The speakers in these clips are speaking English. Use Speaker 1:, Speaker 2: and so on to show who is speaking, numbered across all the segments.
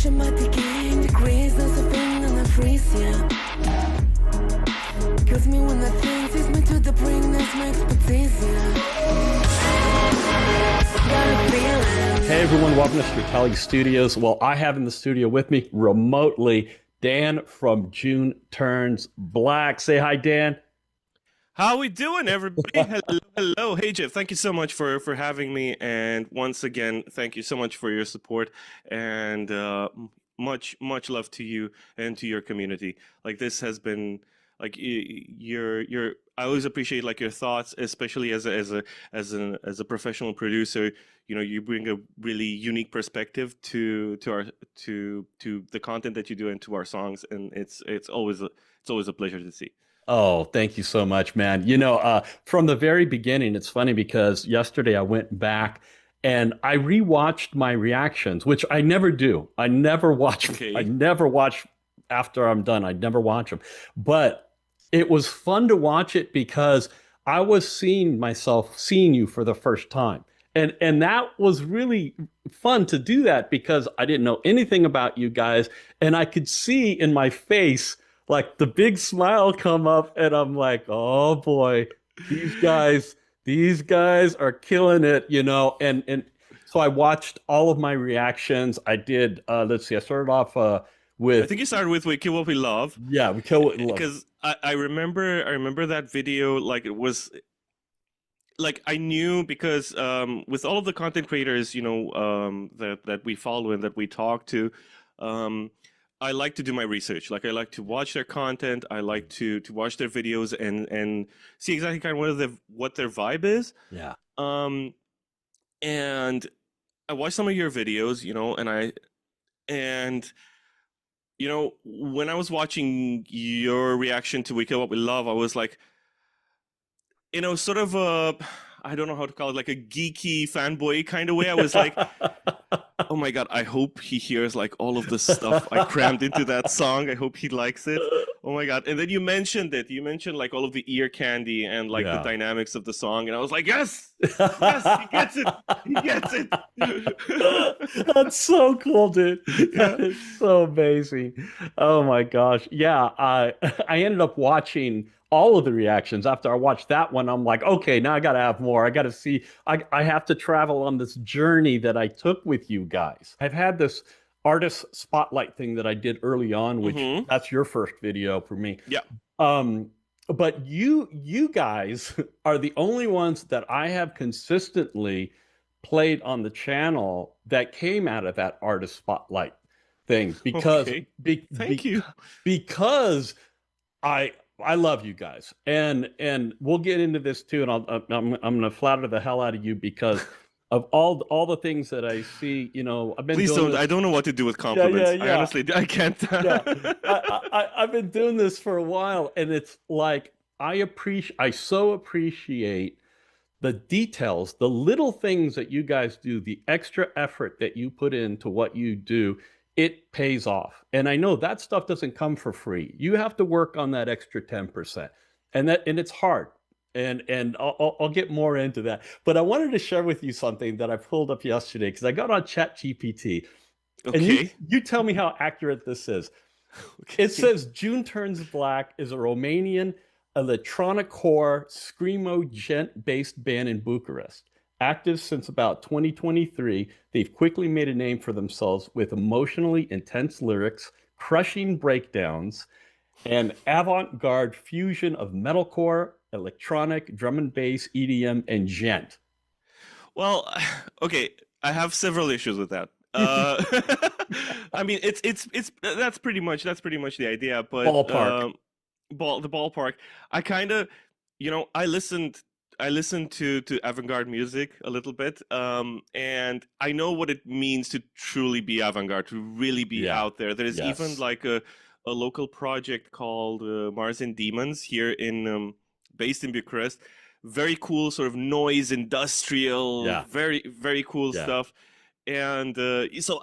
Speaker 1: je m'attiquais degrees, there's a thing and I freeze, yeah. Kills me when I think, takes me to the brink, that's my expertise, yeah. Got a feeling.
Speaker 2: Hey everyone, welcome to Stratele Studios. Well, I have in the studio with me remotely Dan from June Turns Black. Say hi, Dan.
Speaker 3: How we doing, everybody? Hello. Hey, Jeff. Thank you so much for having me. And once again, thank you so much for your support and much love to you and to your community. Like this has been like your. I always appreciate like your thoughts, especially as a professional producer. You know, you bring a really unique perspective to the content that you do and to our songs, and it's always a pleasure to see.
Speaker 2: Oh, thank you so much, man. From the very beginning, it's funny because yesterday I went back and I rewatched my reactions, which I never do. I never watch.
Speaker 3: Okay.
Speaker 2: I never watch after I'm done. I never watch them. But it was fun to watch it because I was seeing you for the first time. And that was really fun to do that because I didn't know anything about you guys. And I could see in my face like the big smile come up, and I'm like, oh boy, these guys are killing it, you know. And so I watched all of my reactions. I did. Let's see. I started off with.
Speaker 3: I think you started with "We Kill What We Love."
Speaker 2: Yeah, We Kill What We Love.
Speaker 3: Because I remember that video. Like it was. Like I knew because with all of the content creators, you know, that we follow and that we talk to. I like to do my research. Like I like to watch their content. I like to watch their videos and see exactly kind of what their vibe is.
Speaker 2: Yeah.
Speaker 3: And I watched some of your videos, you know, and you know, when I was watching your reaction to "We Kill What We Love," I was like, you know, sort of I don't know how to call it, like a geeky fanboy kind of way. I was like, oh my God, I hope he hears like all of the stuff I crammed into that song. I hope he likes it. Oh my God. And then you mentioned it. You mentioned like all of the ear candy and like the dynamics of the song. And I was like, yes, yes, he gets it. He gets it.
Speaker 2: That's so cool, dude. That is so amazing. Oh my gosh. Yeah, I ended up watching all of the reactions. After I watched that one, I'm like, okay, now I got to have more. I got to see, I have to travel on this journey that I took with you guys. I've had this artist spotlight thing that I did early on, which that's your first video for me.
Speaker 3: Yeah.
Speaker 2: But you guys are the only ones that I have consistently played on the channel that came out of that artist spotlight thing because
Speaker 3: Thank you.
Speaker 2: Because I love you guys, and we'll get into this too. And I'm going to flatter the hell out of you because of all the things that I see. You know, I've been.
Speaker 3: Please don't. I don't know what to do with compliments.
Speaker 2: Yeah.
Speaker 3: I honestly, I can't.
Speaker 2: I've been doing this for a while, and it's like I so appreciate the details, the little things that you guys do, the extra effort that you put into what you do. It pays off. And I know that stuff doesn't come for free. You have to work on that extra 10%. And it's hard. And I'll get more into that. But I wanted to share with you something that I pulled up yesterday because I got on ChatGPT.
Speaker 3: Okay.
Speaker 2: And you tell me how accurate this is. Okay. It says June Turns Black is a Romanian electronic core screamo gent-based band in Bucharest. Active since about 2023, they've quickly made a name for themselves with emotionally intense lyrics, crushing breakdowns, and avant-garde fusion of metalcore, electronic, drum and bass, EDM, and gent.
Speaker 3: Well, okay, I have several issues with that. I mean, it's that's pretty much the idea, but
Speaker 2: Ballpark.
Speaker 3: The ballpark. I kind of, you know, I listened to avant-garde music a little bit, and I know what it means to truly be avant-garde, to really be out there. There's even like a local project called Mars and Demons here in based in Bucharest. Very cool, sort of noise industrial, very cool stuff. And so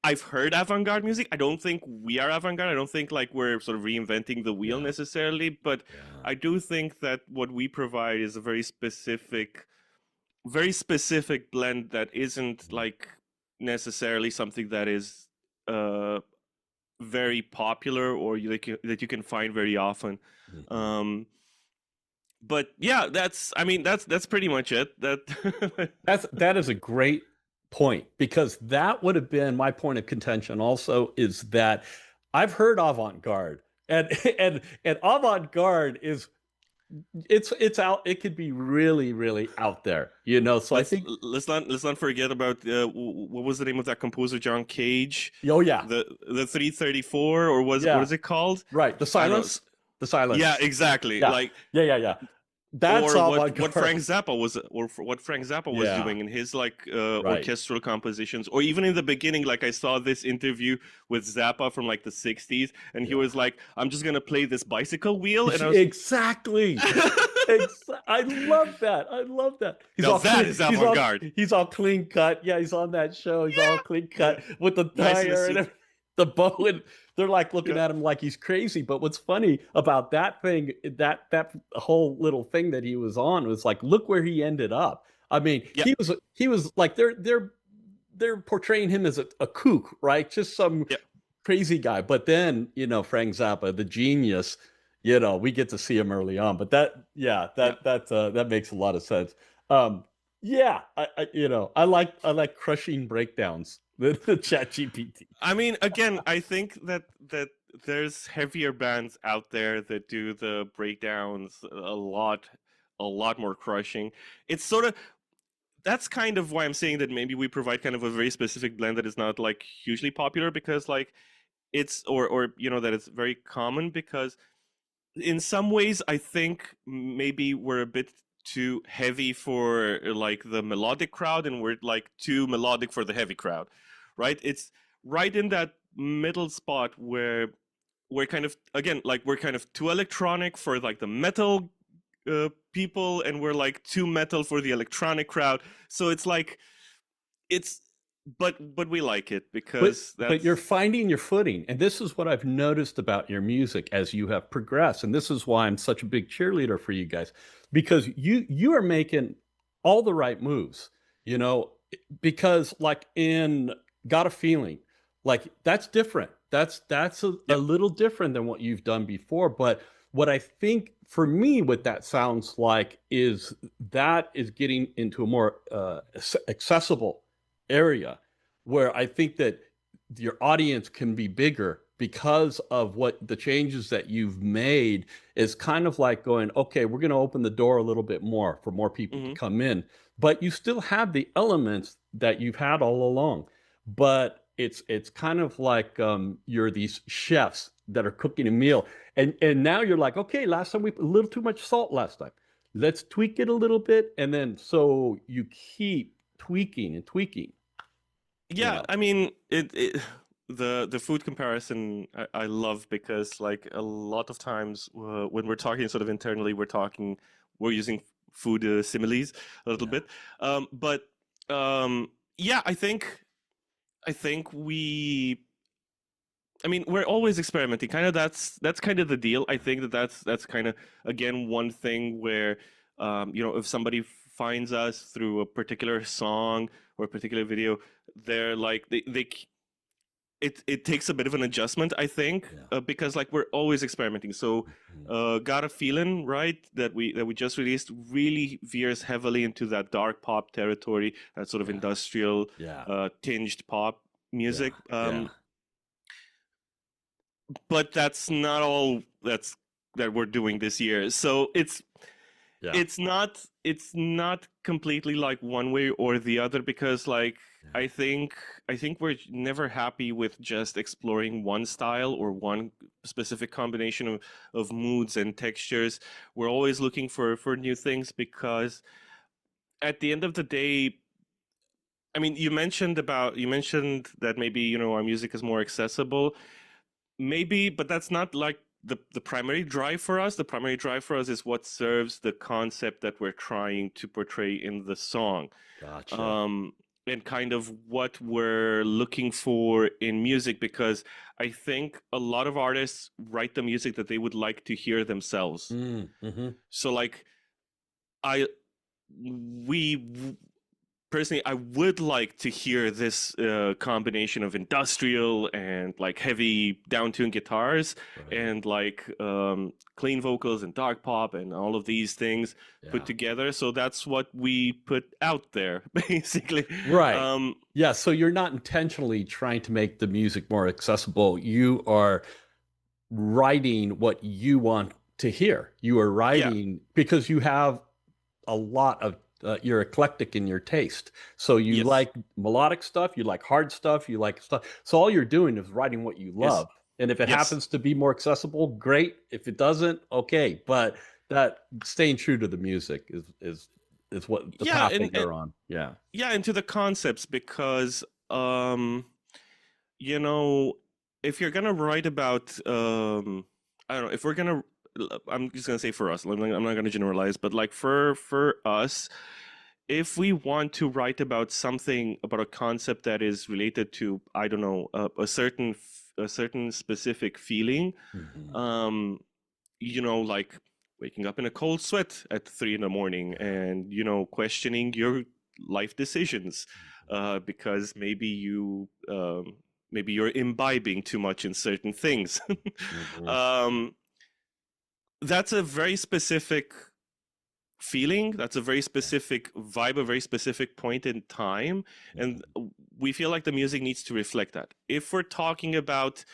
Speaker 3: I've heard avant-garde music. I don't think we are avant-garde. I don't think like we're sort of reinventing the wheel necessarily, but I do think that what we provide is a very specific blend that isn't like necessarily something that is very popular or that you can find very often.
Speaker 2: Mhm.
Speaker 3: But yeah, that's pretty much it. That
Speaker 2: That is a great point because that would have been my point of contention also is that I've heard avant-garde and and avant-garde is it's out it could be really really out there, you know. So I
Speaker 3: let's
Speaker 2: think
Speaker 3: let's not forget about what was the name of that composer, John Cage,
Speaker 2: oh yeah,
Speaker 3: the 334, or was what
Speaker 2: yeah,
Speaker 3: is it called?
Speaker 2: right, the
Speaker 3: I don't know.
Speaker 2: silence, the
Speaker 3: Yeah,
Speaker 2: silence.
Speaker 3: exactly.
Speaker 2: Yeah.
Speaker 3: Like,
Speaker 2: Yeah. That's
Speaker 3: or what
Speaker 2: avant-garde.
Speaker 3: Frank Zappa was, or what Frank Zappa was
Speaker 2: Yeah,
Speaker 3: doing in his like
Speaker 2: right.
Speaker 3: orchestral compositions, or even in the beginning. Like, I saw this interview with Zappa from like the 60s, and he
Speaker 2: Yeah.
Speaker 3: was like, "I'm just gonna play this bicycle wheel," and I was.
Speaker 2: Exactly. I love that. I love that. He's
Speaker 3: Now
Speaker 2: all
Speaker 3: that
Speaker 2: clean.
Speaker 3: is avant-garde.
Speaker 2: He's all clean cut. Yeah, he's on that show. He's all clean
Speaker 3: Yeah,
Speaker 2: cut with the
Speaker 3: nice in a
Speaker 2: tire and
Speaker 3: suit.
Speaker 2: everything, the bow, and they're like looking
Speaker 3: Yeah,
Speaker 2: at him like he's crazy. But what's funny about that thing, that whole little thing that he was on was like, look where he ended up. I mean,
Speaker 3: yeah,
Speaker 2: he was like they're portraying him as a kook, right? Just some
Speaker 3: yeah,
Speaker 2: crazy guy. But then, you know, Frank Zappa, the genius, you know, we get to see him early on. But yeah,
Speaker 3: yeah.
Speaker 2: that makes a lot of sense. Yeah, you know, I like crushing breakdowns. The Chat GPT.
Speaker 3: I mean, again, I think that there's heavier bands out there that do the breakdowns a lot more crushing. It's sort of That's kind of why I'm saying that maybe we provide kind of a very specific blend that is not like hugely popular, because like it's or that it's very common, because in some ways I think maybe we're a bit too heavy for like the melodic crowd, and we're like too melodic for the heavy crowd, right? It's right in that middle spot where we're kind of, again, like we're kind of too electronic for like the metal people, and we're like too metal for the electronic crowd. So it's like it's but we like it because
Speaker 2: But you're
Speaker 3: that's
Speaker 2: finding your footing, and this is what I've noticed about your music as you have progressed, and this is why I'm such a big cheerleader for you guys, because you are making all the right moves, you know, because like in Got a Feeling, like that's different. That's a
Speaker 3: yep.
Speaker 2: little different than what you've done before, but what I think for me what that sounds like is that is getting into a more accessible area where I think that your audience can be bigger because of what the changes that you've made is kind of like going, okay, we're going to open the door a little bit more for more people to
Speaker 3: Hmm.
Speaker 2: come in, but you still have the elements that you've had all along. But it's kind of like you're these chefs that are cooking a meal, and now you're like, okay, last time we put a little too much salt last time. Let's tweak it a little bit, and then so you keep tweaking and tweaking, you
Speaker 3: Yeah,
Speaker 2: know.
Speaker 3: I mean the food comparison I love, because like a lot of times when we're talking sort of internally, we're using food similes a little
Speaker 2: Yeah.
Speaker 3: bit. But yeah, I think we're always experimenting. Kind of that's kind of the deal. I think that's kind of, again, one thing where if somebody finds us through a particular song or a particular video, they're like it takes a bit of an adjustment, I think,
Speaker 2: Yeah.
Speaker 3: because like we're always experimenting. So,
Speaker 2: Mhm.
Speaker 3: Got a Feeling, right, that we just released, really veers heavily into that dark pop territory, that sort of
Speaker 2: Yeah.
Speaker 3: industrial,
Speaker 2: Yeah.
Speaker 3: tinged pop
Speaker 2: Yeah.
Speaker 3: music.
Speaker 2: Yeah.
Speaker 3: But that's not all that we're doing this year. So
Speaker 2: Yeah.
Speaker 3: it's not completely like one way or the other, because like
Speaker 2: Yeah.
Speaker 3: I think we're never happy with just exploring one style or one specific combination of moods and textures. We're always looking for new things, because at the end of the day, I mean, you mentioned that maybe, our music is more accessible. Maybe, but that's not like the primary drive for us. The primary drive for us is what serves the concept that we're trying to portray in the song,
Speaker 2: Gotcha.
Speaker 3: um, and kind of what we're looking for in music. Because I think a lot of artists write the music that they would like to hear themselves.
Speaker 2: Mm-hmm.
Speaker 3: So like I we personally, I would like to hear this combination of industrial and like heavy down-tuned guitars
Speaker 2: Right.
Speaker 3: and like clean vocals and dark pop and all of these things put
Speaker 2: Yeah.
Speaker 3: together. So that's what we put out there, basically.
Speaker 2: Right. Yeah. So you're not intentionally trying to make the music more accessible. You are writing what you want to hear. You are
Speaker 3: Yeah.
Speaker 2: writing because you have a lot of you're eclectic in your taste. So you
Speaker 3: Yes.
Speaker 2: like melodic stuff, you like hard stuff, you like stuff. So all you're doing is writing what you
Speaker 3: Yes.
Speaker 2: love. And if it
Speaker 3: Yes.
Speaker 2: happens to be more accessible, great. If it doesn't, okay. But that staying true to the music is what the
Speaker 3: Yeah,
Speaker 2: path that you're on. Yeah.
Speaker 3: yeah, into the concepts because you know, if you're gonna write about I don't know, if we're gonna I'm just gonna say for us, I'm not gonna generalize, but like for us, if we want to write about something, about a concept that is related to, I don't know, a certain specific feeling,
Speaker 2: Mhm.
Speaker 3: you know, like waking up in a cold sweat at 3 in the morning and, you know, questioning your life decisions because maybe maybe you're imbibing too much in certain things.
Speaker 2: Mhm.
Speaker 3: That's a very specific feeling, that's a very specific vibe, a very specific point in time, and we feel like the music needs to reflect that. If we're talking about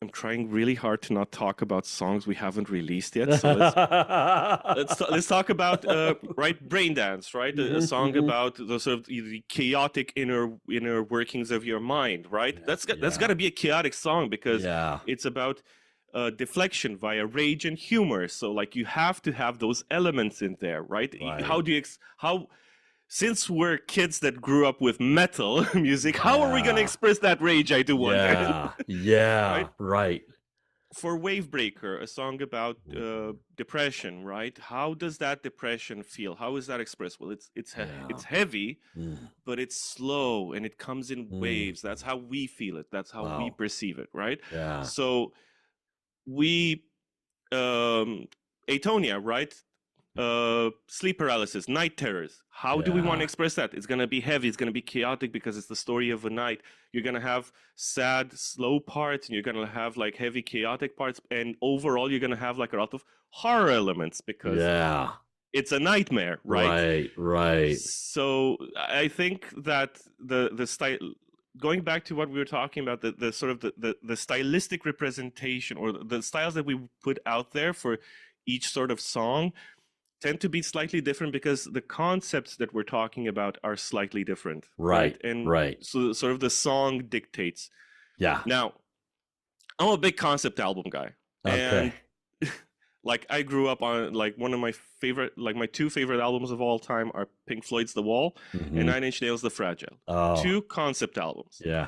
Speaker 3: I'm trying really hard to not talk about songs we haven't released yet, so let's talk about right, brain dance, right? A song about the sort of the chaotic inner workings of your mind, right?
Speaker 2: Yeah,
Speaker 3: That's got to be a chaotic song because
Speaker 2: yeah.
Speaker 3: it's about deflection via rage and humor. So like you have to have those elements in there, right?
Speaker 2: Right.
Speaker 3: How do you how since we're kids that grew up with metal music, how are we going to
Speaker 2: Yeah.
Speaker 3: express that rage, I do wonder.
Speaker 2: Yeah. Yeah.
Speaker 3: Right?
Speaker 2: Right.
Speaker 3: For Wavebreaker, a song about depression, right? How does that depression feel? How is that expressed? Well, it's
Speaker 2: Yeah.
Speaker 3: heavy,
Speaker 2: Mm.
Speaker 3: but it's slow and it comes in waves. That's how we feel it. That's how we
Speaker 2: Wow.
Speaker 3: perceive it, right?
Speaker 2: Yeah.
Speaker 3: So we Atonia, right? Sleep paralysis, night terrors. How do we want to
Speaker 2: Yeah.
Speaker 3: express that? It's going to be heavy, it's going to be chaotic because it's the story of a night. You're going to have sad, slow parts, and you're going to have like heavy, chaotic parts, and overall you're going to have like a lot of horror elements because
Speaker 2: Yeah.
Speaker 3: it's a nightmare, right?
Speaker 2: Right. Right.
Speaker 3: So I think that the style, going back to what we were talking about, the sort of the stylistic representation or the styles that we put out there for each sort of song tend to be slightly different because the concepts that we're talking about are slightly different,
Speaker 2: Right.
Speaker 3: And
Speaker 2: right.
Speaker 3: so sort of the song dictates.
Speaker 2: Yeah.
Speaker 3: Now, I'm a big concept album guy,
Speaker 2: Okay.
Speaker 3: and like I grew up on like one of my favorite, like my two favorite albums of all time are Pink Floyd's The Wall and
Speaker 2: Mhm.
Speaker 3: 9 Inch Nails' The Fragile.
Speaker 2: Oh.
Speaker 3: Two concept albums.
Speaker 2: Yeah.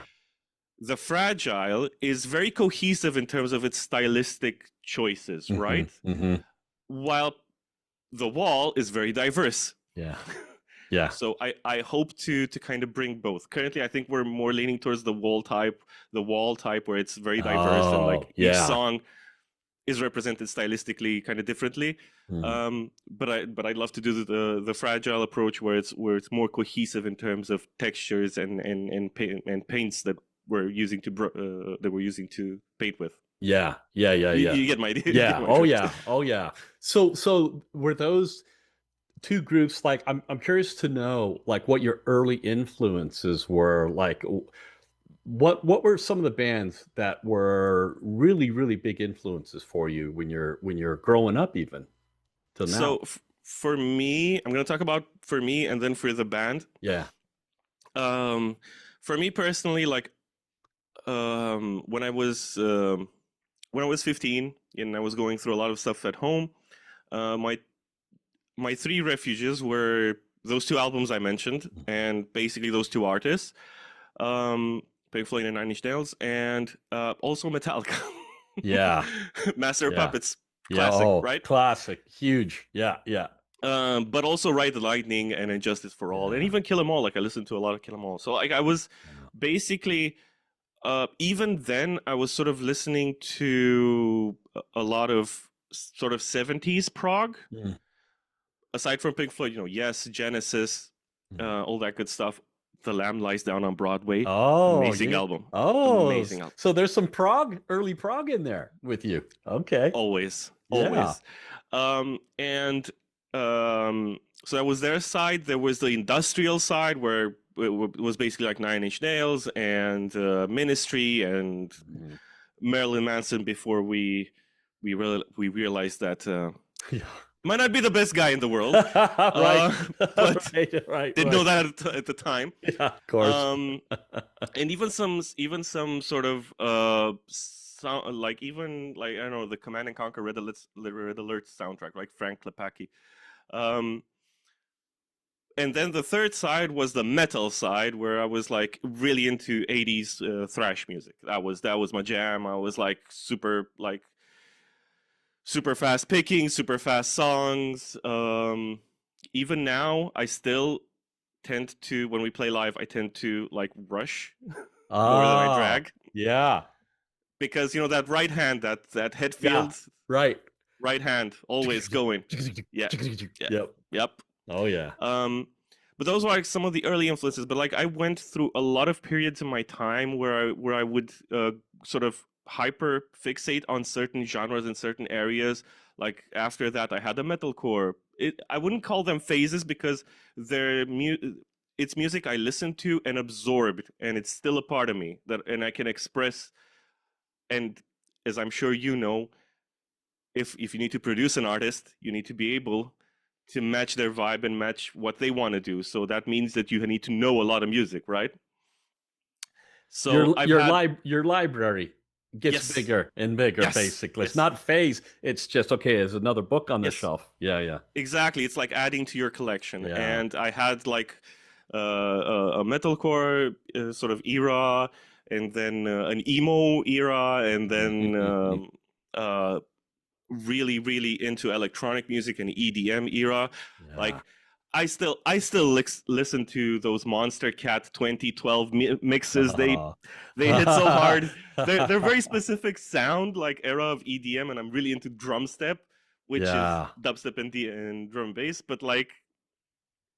Speaker 3: The Fragile is very cohesive in terms of its stylistic choices, right?
Speaker 2: Mm-hmm.
Speaker 3: While The Wall is very diverse.
Speaker 2: Yeah. Yeah.
Speaker 3: So I hope to kind of bring both. Currently, I think we're more leaning towards the wall type where it's very diverse and like each song is represented stylistically kind of differently. But I'd love to do the fragile approach where it's more cohesive in terms of textures and paints that we're using to paint with.
Speaker 2: Yeah.
Speaker 3: You get my idea.
Speaker 2: Yeah. Oh yeah. Oh yeah. So were those two groups like I'm curious to know like what your early influences were, like what were some of the bands that were really big influences for you when you're growing up even till now?
Speaker 3: So for me, I'm going to talk about for me and then for the band.
Speaker 2: Yeah.
Speaker 3: For me personally, like when I was 15 and I was going through a lot of stuff at home, my three refuges were those two albums I mentioned, and basically those two artists, Pink Floyd and 9 Inch Nails, and also Metallica.
Speaker 2: Yeah.
Speaker 3: Master of Puppets,
Speaker 2: Yeah.
Speaker 3: classic, right?
Speaker 2: Classic, huge. Yeah.
Speaker 3: But also Ride the Lightning and Injustice for All, and even Kill 'Em All. Like I listened to a lot of Kill 'Em All. So like I was basically, even then I was sort of listening to a lot of sort of 70s prog. aside from Pink Floyd, yes, Genesis, all that good stuff. The Lamb Lies Down on Broadway.
Speaker 2: Oh,
Speaker 3: Amazing
Speaker 2: yeah.
Speaker 3: album.
Speaker 2: Oh,
Speaker 3: Amazing album.
Speaker 2: so there's some early prog in there with you. Okay.
Speaker 3: Always,
Speaker 2: Yeah.
Speaker 3: always. And so that was their side. There was the industrial side where it was basically like Nine Inch Nails and Ministry and Marilyn Manson before we realized that
Speaker 2: Yeah.
Speaker 3: might not be the best guy in the world.
Speaker 2: Right.
Speaker 3: But
Speaker 2: right.
Speaker 3: didn't know that at the time.
Speaker 2: Yeah, of course.
Speaker 3: And even some sort of even I don't know, the Command and Conquer Red Alert soundtrack, like Frank Klepacki. And then the third side was the metal side, where I was like really into 80s thrash music. That was my jam. I was like super fast picking, super fast songs. Even now, I still tend to, when we play live, I tend to like rush more than I drag.
Speaker 2: Yeah.
Speaker 3: Because that right hand, that head field,
Speaker 2: right
Speaker 3: hand, always going. Yeah. Yep.
Speaker 2: Oh yeah.
Speaker 3: But those were like some of the early influences. But like I went through a lot of periods in my time where I would sort of hyper fixate on certain genres in certain areas. Like after that, I had a metalcore. I wouldn't call them phases because it's music I listened to and absorbed, and it's still a part of me and I can express. And as I'm sure you know, if you need to produce an artist, you need to be able to match their vibe and match what they want to do. So that means that you need to know a lot of music, right? So
Speaker 2: your library gets bigger and bigger, basically. It's not phase. It's just, okay, there's another book on the shelf. Yeah.
Speaker 3: Exactly. It's like adding to your collection. Yeah. And I had like a metalcore sort of era, and then an emo era, and then really, really into electronic music and EDM era. Yeah. Like I still listen to those Monster Cat 2012 mixes. They hit so hard. They're very specific sound, like era of EDM, and I'm really into drum step, which is dubstep and drum and bass. But like,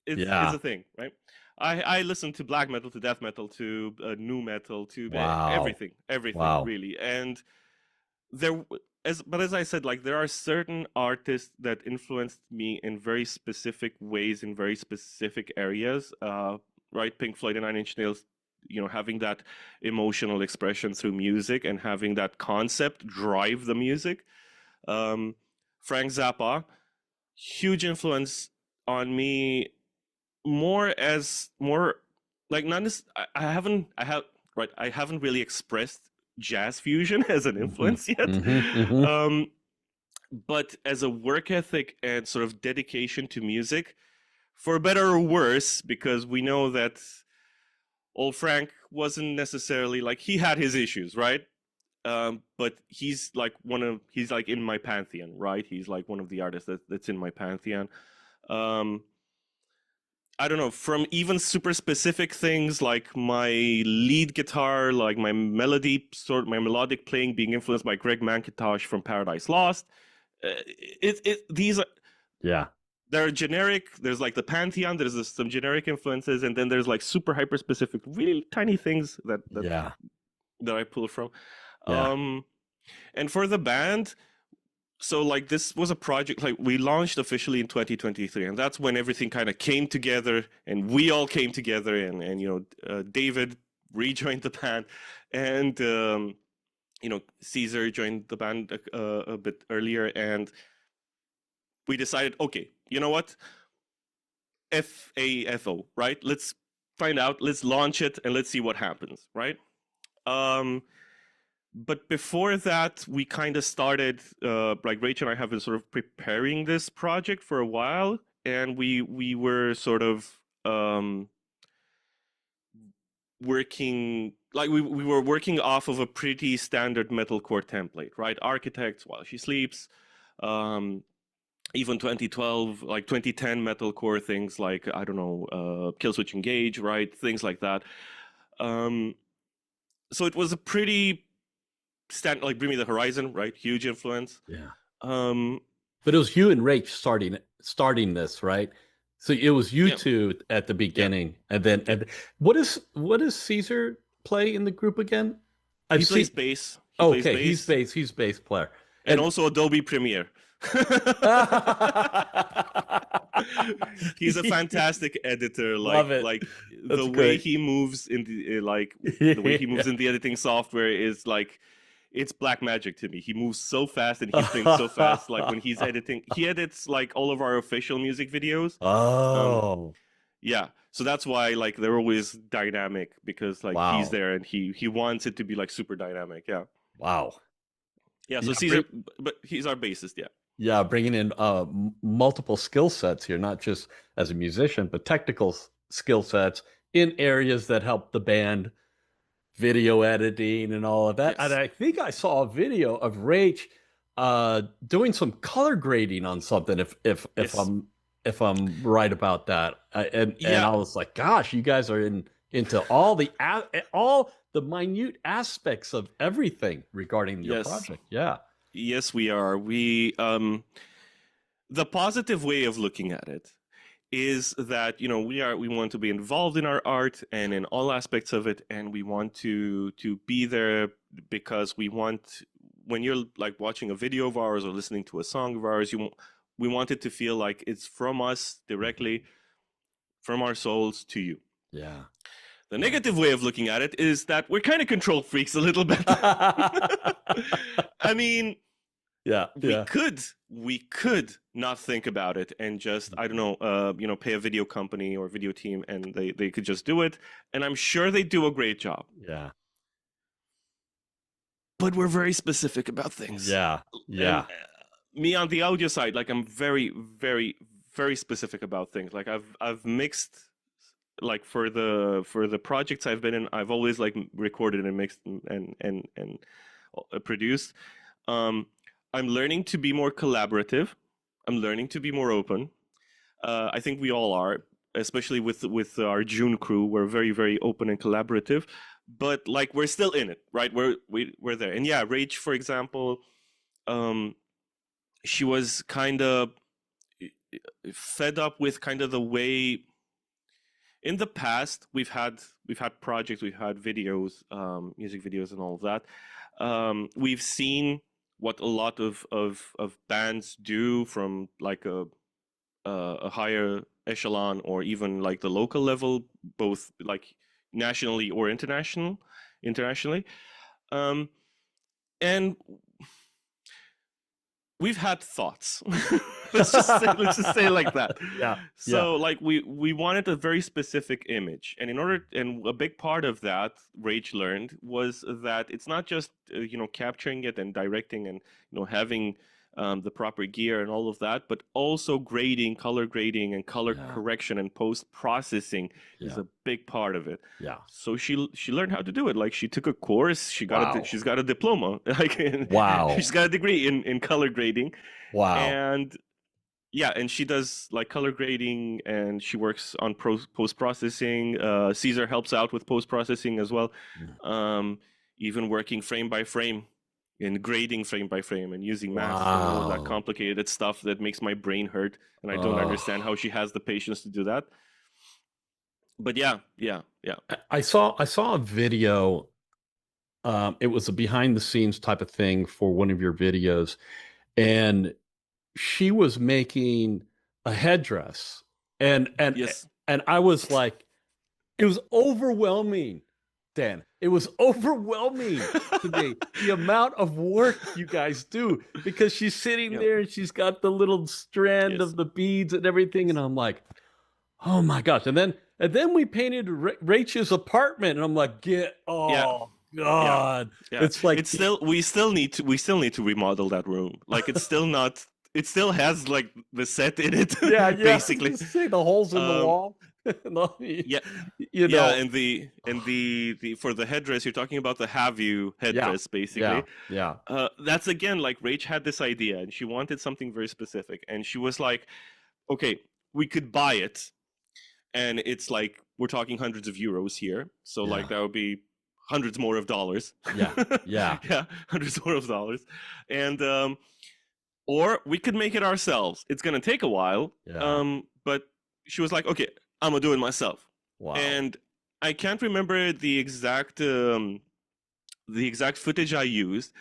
Speaker 3: it's a thing, right? I listen to black metal, to death metal, to nu metal, to everything, really. And as I said, like there are certain artists that influenced me in very specific ways in very specific areas. Right, Pink Floyd and Nine Inch Nails, having that emotional expression through music and having that concept drive the music. Frank Zappa, huge influence on me. I haven't really expressed jazz fusion as an influence yet. But as a work ethic and sort of dedication to music, for better or worse, because we know that old Frank wasn't necessarily like, he had his issues, right? But he's like in my pantheon, right? He's like one of the artists that's in my pantheon. I don't know, from even super specific things like my lead guitar, like my melodic playing being influenced by Greg Mankietosh from Paradise Lost. These are they're generic. There's like the pantheon. There's some generic influences, and then there's like super hyper specific, really tiny things that I pull from. And for the band, so like this was a project, like we launched officially in 2023, and that's when everything kind of came together, and we all came together, and David rejoined the band, and Caesar joined the band a bit earlier, and we decided, okay, you know what, FAFO, right? Let's find out, let's launch it, and let's see what happens, right? But before that, we kind of started, like Rach and I have been sort of preparing this project for a while, and we were sort of working, like we were working off of a pretty standard metalcore template, right? Architects, While She Sleeps, even 2012, like 2010 metalcore things like, I don't know, Killswitch Engage, right? Things like that. So it was a pretty like Bring Me the Horizon, right? Huge influence.
Speaker 2: Yeah. But it was you and Rach starting this, right? So it was you
Speaker 3: Yeah,
Speaker 2: two at the
Speaker 3: yeah,
Speaker 2: beginning, and then
Speaker 3: yeah.
Speaker 2: and what does Caesar play in the group again? I've
Speaker 3: He plays
Speaker 2: seen.
Speaker 3: bass. He plays
Speaker 2: Okay, he's
Speaker 3: bass,
Speaker 2: bass player,
Speaker 3: and
Speaker 2: and
Speaker 3: also Adobe Premiere. He's a fantastic editor.
Speaker 2: love it.
Speaker 3: Like the
Speaker 2: That's
Speaker 3: way
Speaker 2: great.
Speaker 3: he moves in the the way he moves
Speaker 2: Yeah.
Speaker 3: in the editing software is like it's black magic to me. He moves so fast and he thinks so fast. Like when he's editing, he edits like all of our official music videos. Um,
Speaker 2: Oh,
Speaker 3: yeah, so that's why like they're always dynamic because like he's
Speaker 2: wow,
Speaker 3: there and he wants it to be like super dynamic. Yeah,
Speaker 2: wow.
Speaker 3: yeah. So
Speaker 2: Yeah,
Speaker 3: Caesar, but he's our bassist. Yeah.
Speaker 2: yeah, bringing in multiple skill sets here, not just as a musician, but technical skill sets in areas that help the band, video editing and all of that. And
Speaker 3: Yes.
Speaker 2: I think I saw a video of Rach doing some color grading on something.
Speaker 3: Yes.
Speaker 2: If I'm right about that, and
Speaker 3: Yeah.
Speaker 2: I was like, gosh, you guys are into all the minute aspects of everything regarding your
Speaker 3: Yes.
Speaker 2: project. Yeah,
Speaker 3: Yes, we are. The positive way of looking at it is that we want to be involved in our art and in all aspects of it, and we want to be there because we want when you're like watching a video of ours or listening to a song of ours, we want it to feel like it's from us directly, from our souls to you.
Speaker 2: yeah.
Speaker 3: The negative way of looking at it is that we're kind of control freaks a little bit. I mean,
Speaker 2: Yeah, yeah.
Speaker 3: we could not think about it and just I don't know, pay a video company or video team and they could just do it, and I'm sure they do a great job.
Speaker 2: Yeah.
Speaker 3: But we're very specific about things.
Speaker 2: Yeah.
Speaker 3: And
Speaker 2: Yeah.
Speaker 3: me on the audio side, like I'm very, very, very specific about things. Like I've mixed like for the projects I've been in, I've always like recorded and mixed and produced. Um, I'm learning to be more collaborative. I'm learning to be more open. I think we all are, especially with our June crew. We're very very open and collaborative, but like we're still in it, right? We're there. And yeah, Rach, for example, um, she was kind of fed up with kind of the way in the past we've had projects, we've had videos, music videos and all of that. We've seen what a lot of bands do from like a higher echelon or even like the local level, both like nationally or internationally. And we've had thoughts. let's just say it like that.
Speaker 2: Yeah.
Speaker 3: So like we wanted a very specific image, and and a big part of that Rach learned was that it's not just capturing it and directing and having the proper gear and all of that, but also color grading and color correction and post processing is a big part of it.
Speaker 2: Yeah.
Speaker 3: So she learned how to do it. Like she took a course, she's got a diploma, like
Speaker 2: Wow.
Speaker 3: she's got a degree in color grading.
Speaker 2: Wow.
Speaker 3: And yeah, and she does like color grading and she works on post processing. Caesar helps out with post processing as well. Even working frame by frame and grading frame by frame and using math and all of that complicated stuff that makes my brain hurt, and I don't understand how she has the patience to do that. But yeah.
Speaker 2: I saw a video. It was a behind the scenes type of thing for one of your videos, and she was making a headdress, and
Speaker 3: Yes.
Speaker 2: and I was like, it was overwhelming, Dan. It was overwhelming to me, the amount of work you guys do, because she's sitting there and she's got the little strand of the beads and everything, and I'm like, oh my gosh. And then we painted Rachel's apartment, and I'm like, God.
Speaker 3: Yeah.
Speaker 2: It's like
Speaker 3: we still need to remodel that room. Like it's still not. It still has like the set in it.
Speaker 2: Yeah.
Speaker 3: Basically,
Speaker 2: See the holes in the wall.
Speaker 3: Yeah. And the for the headdress, you're talking about the Have You headdress, basically.
Speaker 2: Yeah.
Speaker 3: That's again like Rach had this idea and she wanted something very specific, and she was like, okay, we could buy it, and it's like we're talking hundreds of euros here, so like that would be hundreds more of dollars.
Speaker 2: Yeah.
Speaker 3: Hundreds more of dollars. And or we could make it ourselves. It's gonna take a while.
Speaker 2: Yeah.
Speaker 3: But she was like, okay, I'm gonna do it myself.
Speaker 2: Wow.
Speaker 3: And I can't remember the exact footage I used,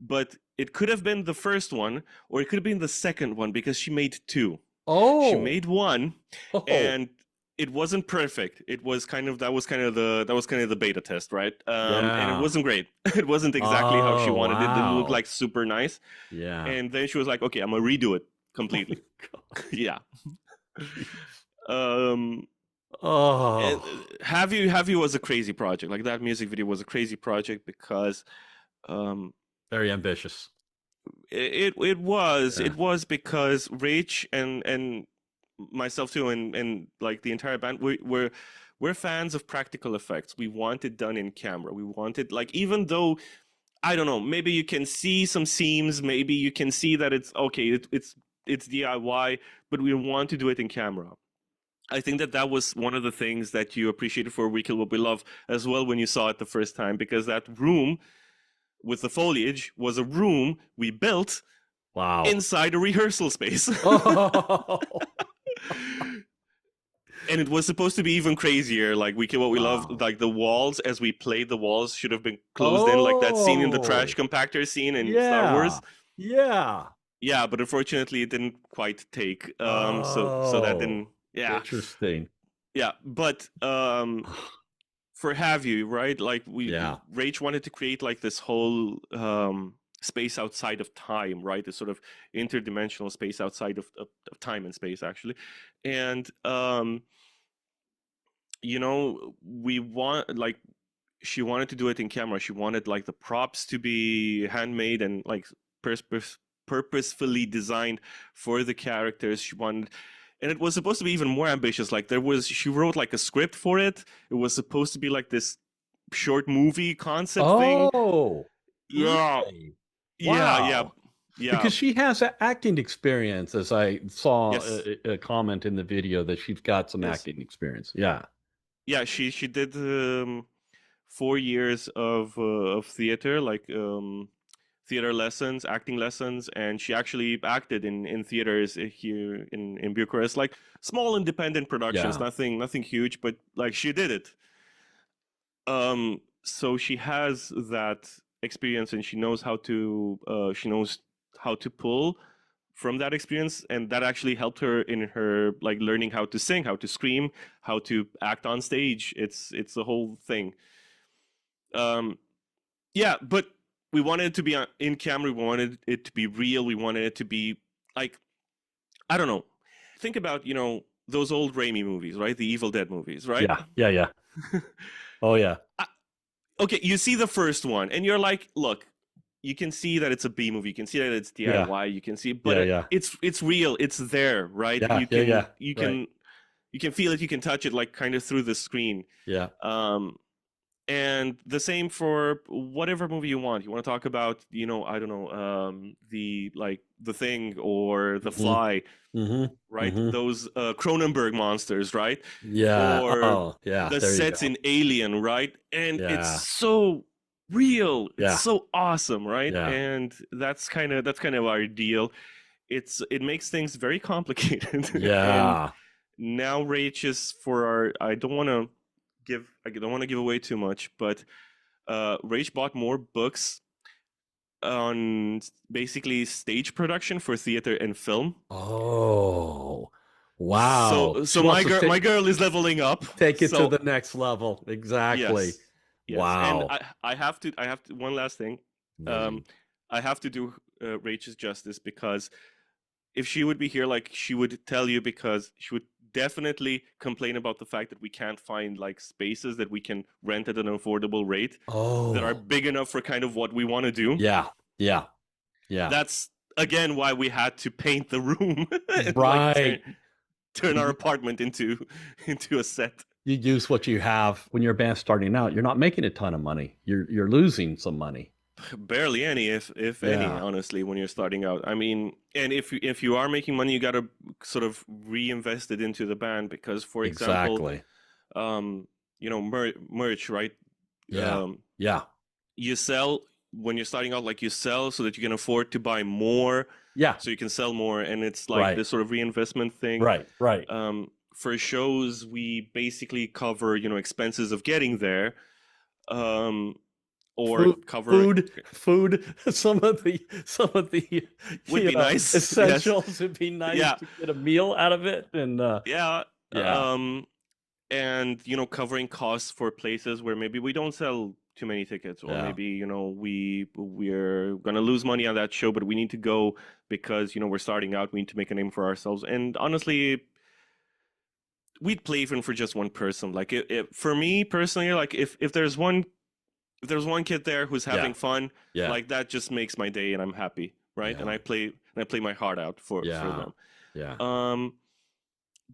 Speaker 3: but it could have been the first one, or it could have been the second one, because she made two. She
Speaker 2: Oh.
Speaker 3: made one,
Speaker 2: Oh.
Speaker 3: and it wasn't perfect. It was kind of the beta test, right? And
Speaker 2: Yeah.
Speaker 3: it wasn't great. It wasn't exactly how she
Speaker 2: Oh,
Speaker 3: wanted it. It didn't look
Speaker 2: wow.
Speaker 3: like super nice.
Speaker 2: Yeah.
Speaker 3: And then she was like, okay, I'm gonna redo it completely. Yeah. And
Speaker 2: Oh.
Speaker 3: Have You was a crazy project. Like, that music video was a crazy project because
Speaker 2: Very ambitious.
Speaker 3: it was
Speaker 2: Yeah.
Speaker 3: it was because Rach and myself too, and like the entire band, we're fans of practical effects. We want it done in camera. We want it, like, even though, I don't know, maybe you can see some seams, maybe you can see that it's okay, it's DIY, but we want to do it in camera. I think that was one of the things that you appreciated for We Kill What We Love as well when you saw it the first time, because that room with the foliage was a room we built
Speaker 2: Wow.
Speaker 3: inside a rehearsal space.
Speaker 2: Oh.
Speaker 3: And it was supposed to be even crazier. Like, We Kill What We Love,
Speaker 2: Wow.
Speaker 3: like the walls, as we played, the walls should have been closed in, like that scene in the trash compactor scene in Star Wars.
Speaker 2: Yeah.
Speaker 3: Yeah, but unfortunately it didn't quite take. So that didn't. Yeah.
Speaker 2: Interesting.
Speaker 3: Yeah, but for Have You, right? Like, Rach wanted to create like this whole space outside of time, right? This sort of interdimensional space outside of time and space, actually. And we want, like, she wanted to do it in camera. She wanted, like, the props to be handmade and, like, purposefully designed for the characters. She wanted, and it was supposed to be even more ambitious. Like, she wrote like a script for it. It was supposed to be like this short movie concept thing.
Speaker 2: Oh.
Speaker 3: Yeah.
Speaker 2: Really?
Speaker 3: Yeah.
Speaker 2: Because she has acting experience, as I saw
Speaker 3: Yes.
Speaker 2: a comment in the video that she's got some acting experience. Yeah.
Speaker 3: Yeah, she did 4 years of theater, like theater lessons, acting lessons, and she actually acted in theaters here in Bucharest, like small independent productions, nothing huge, but like she did it. So she has that experience, and she knows how to pull from that experience, and that actually helped her in her, like, learning how to sing, how to scream, how to act on stage. It's a whole thing. Yeah, but we wanted it to be in camera. We wanted it to be real. We wanted it to be, like, I don't know. Think about, those old Raimi movies, right? The Evil Dead movies, right?
Speaker 2: Yeah. Oh yeah.
Speaker 3: Okay, you see the first one, and you're like, look, you can see that it's a B movie. You can see that it's DIY. You can see, but it's real. It's there, right? You can feel it. You can touch it, like, kind of through the screen.
Speaker 2: Yeah.
Speaker 3: And the same for whatever movie you want. You want to talk about, I don't know, The Thing or The Fly, right? Those Cronenberg monsters, right?
Speaker 2: Yeah.
Speaker 3: Or the sets in Alien, right? And it's so real. It's so awesome, right?
Speaker 2: Yeah.
Speaker 3: And that's kind of our deal. It makes things very complicated.
Speaker 2: Yeah.
Speaker 3: And now Rach is I don't want to give away too much, but Rach bought more books on basically stage production for theater and film.
Speaker 2: Oh, wow!
Speaker 3: So my girl is leveling up.
Speaker 2: Take it to the next level. Exactly.
Speaker 3: Yes.
Speaker 2: Wow.
Speaker 3: And I have to. One last thing. I have to do Rach's justice, because if she would be here, like, she would tell you, because she would definitely complain about the fact that we can't find, like, spaces that we can rent at an affordable rate that are big enough for kind of what we want to do.
Speaker 2: Yeah.
Speaker 3: That's again why we had to paint the room, and,
Speaker 2: right?
Speaker 3: Like, turn our apartment into a set.
Speaker 2: You use what you have. When you're a band starting out, you're not making a ton of money. You're losing some money.
Speaker 3: Barely any, if any, honestly, when you're starting out. I mean, and if you are making money, you got to sort of reinvest it into the band, because, for example, merch, right? You sell when you're starting out, like, you sell so that you can afford to buy more.
Speaker 2: Yeah.
Speaker 3: so you can sell more, and it's like
Speaker 2: Right.
Speaker 3: this sort of reinvestment thing.
Speaker 2: Right. Right.
Speaker 3: For shows, we basically cover, you know, expenses of getting there, or cover
Speaker 2: Food. Some of the
Speaker 3: would be nice. Yes.
Speaker 2: essentials. It'd be nice
Speaker 3: Yeah.
Speaker 2: to get a meal out of it, and
Speaker 3: Yeah.
Speaker 2: yeah,
Speaker 3: And you know, covering costs for places where maybe we don't sell too many tickets, or
Speaker 2: yeah,
Speaker 3: maybe, you know, we're gonna lose money on that show, but we need to go because, you know, we're starting out, we need to make a name for ourselves. And honestly, we'd play even for just one person. Like, for me personally, like if there's one kid there who's having
Speaker 2: yeah,
Speaker 3: fun,
Speaker 2: yeah,
Speaker 3: like that just makes my day, and I'm happy, right? And
Speaker 2: yeah,
Speaker 3: I play my heart out for
Speaker 2: yeah,
Speaker 3: them.
Speaker 2: yeah,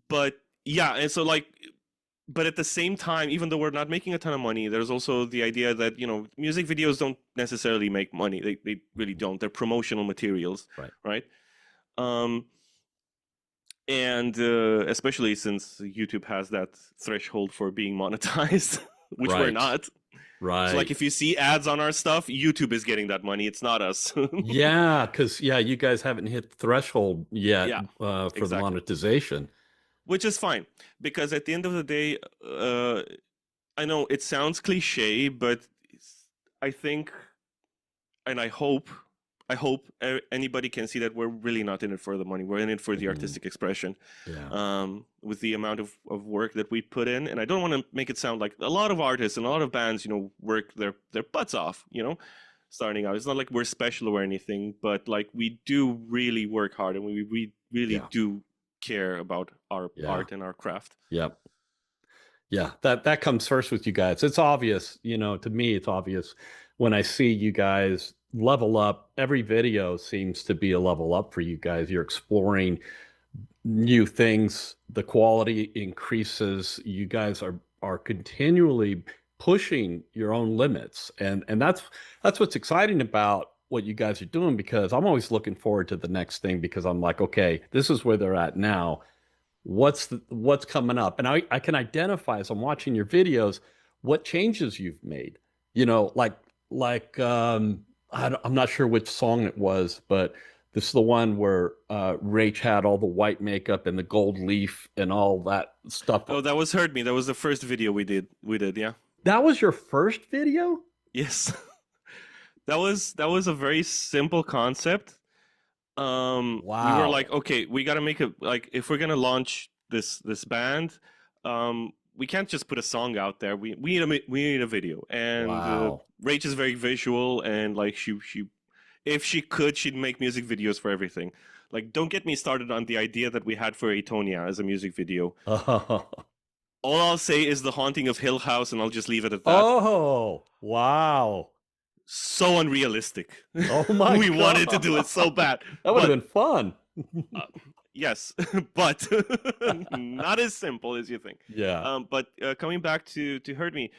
Speaker 3: But yeah, and so like, but at the same time, even though we're not making a ton of money, there's also the idea that, you know, music videos don't necessarily make money. They really don't. They're promotional materials,
Speaker 2: right.
Speaker 3: right? And especially since YouTube has that threshold for being monetized, which we're
Speaker 2: Right.
Speaker 3: not.
Speaker 2: Right.
Speaker 3: So like, if you see ads on our stuff, YouTube is getting that money. It's not us.
Speaker 2: Yeah, because you guys haven't hit the threshold yet
Speaker 3: Yeah,
Speaker 2: for the
Speaker 3: exactly.
Speaker 2: monetization.
Speaker 3: Which is fine, because at the end of the day, I know it sounds cliche, but I think, and I hope anybody can see that we're really not in it for the money. We're in it for the artistic expression.
Speaker 2: Yeah.
Speaker 3: With the amount of work that we put in. And I don't want to make it sound like a lot of artists and a lot of bands, you know, work their butts off, you know, starting out. It's not like we're special or anything, but like, we do really work hard, and we really do care about our art and our craft.
Speaker 2: Yep. Yeah, that comes first with you guys. It's obvious, you know, to me, it's obvious when I see you guys level up. Every video seems to be a level up for you guys. You're exploring new things. The quality increases. You guys are continually pushing your own limits, and that's what's exciting about what you guys are doing, because I'm always looking forward to the next thing, because I'm like, okay, this is where they're at now. What's coming up? And I can identify, as I'm watching your videos, what changes you've made. You know, I'm not sure which song it was, but this is the one where Rach had all the white makeup and the gold leaf and all that stuff.
Speaker 3: Oh, that was Hurt Me. That was the first video we did, yeah.
Speaker 2: That was your first video?
Speaker 3: Yes. That was a very simple concept.
Speaker 2: Wow.
Speaker 3: We were like, okay, we got to make a, like, if we're going to launch this band, we can't just put a song out there. We need a video. And
Speaker 2: wow.
Speaker 3: Rach is very visual, and like, she if she could, she'd make music videos for everything. Like, don't get me started on the idea that we had for Atonia as a music video.
Speaker 2: Oh.
Speaker 3: All I'll say is The Haunting of Hill House, and I'll just leave it at that.
Speaker 2: Oh, wow.
Speaker 3: So unrealistic.
Speaker 2: Oh my
Speaker 3: we
Speaker 2: God.
Speaker 3: wanted to do it so bad.
Speaker 2: That would have been fun.
Speaker 3: Yes, but not as simple as you think.
Speaker 2: Yeah.
Speaker 3: But coming back to Hurt Me,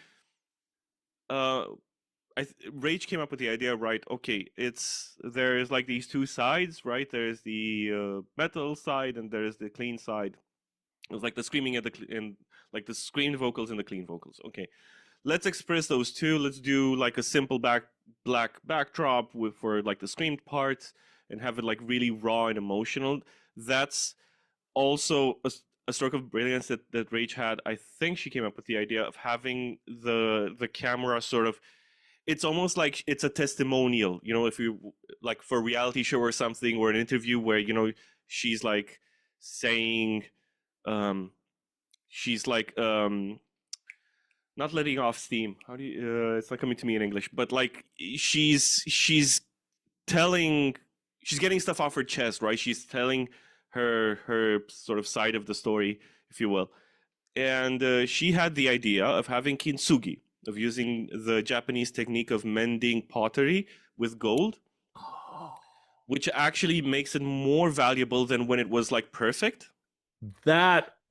Speaker 3: Rach came up with the idea, right? Okay, there's like these two sides, right? There's the metal side, and there's the clean side. It was like the screaming and like the screamed vocals and the clean vocals. Okay, let's express those two. Let's do like a simple black backdrop for like the screamed parts, and have it like really raw and emotional. That's also a stroke of brilliance that Rach had. I think she came up with the idea of having the camera sort of, it's almost like it's a testimonial, you know, if you like for a reality show or something, or an interview where, you know, she's like saying, she's like not letting off steam. How do you? It's not coming to me in English, but like she's telling, she's getting stuff off her chest, right? She's telling her sort of side of the story, if you will. And she had the idea of having kintsugi, of using the Japanese technique of mending pottery with gold, which actually makes it more valuable than when it was like perfect.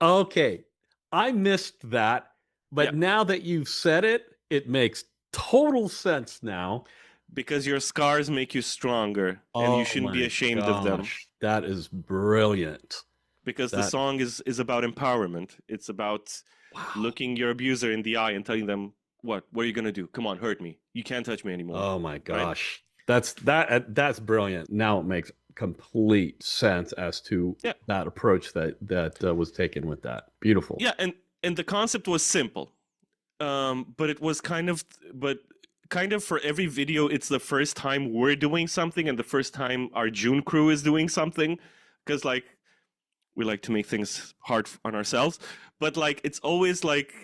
Speaker 2: Okay. I missed that, but now that you've said it, it makes total sense now.
Speaker 3: Because your scars make you stronger, and you shouldn't be ashamed of them.
Speaker 2: That is brilliant.
Speaker 3: Because the song is about empowerment. It's about looking your abuser in the eye and telling them, what are you going to do? Come on, hurt me. You can't touch me anymore.
Speaker 2: Oh my gosh. Right? That's brilliant. Now it makes complete sense as to
Speaker 3: Yeah.
Speaker 2: that approach that was taken with that. Beautiful.
Speaker 3: Yeah, and the concept was simple, but it was kind of for every video, it's the first time we're doing something and the first time our June crew is doing something, because like we like to make things hard on ourselves, but like it's always like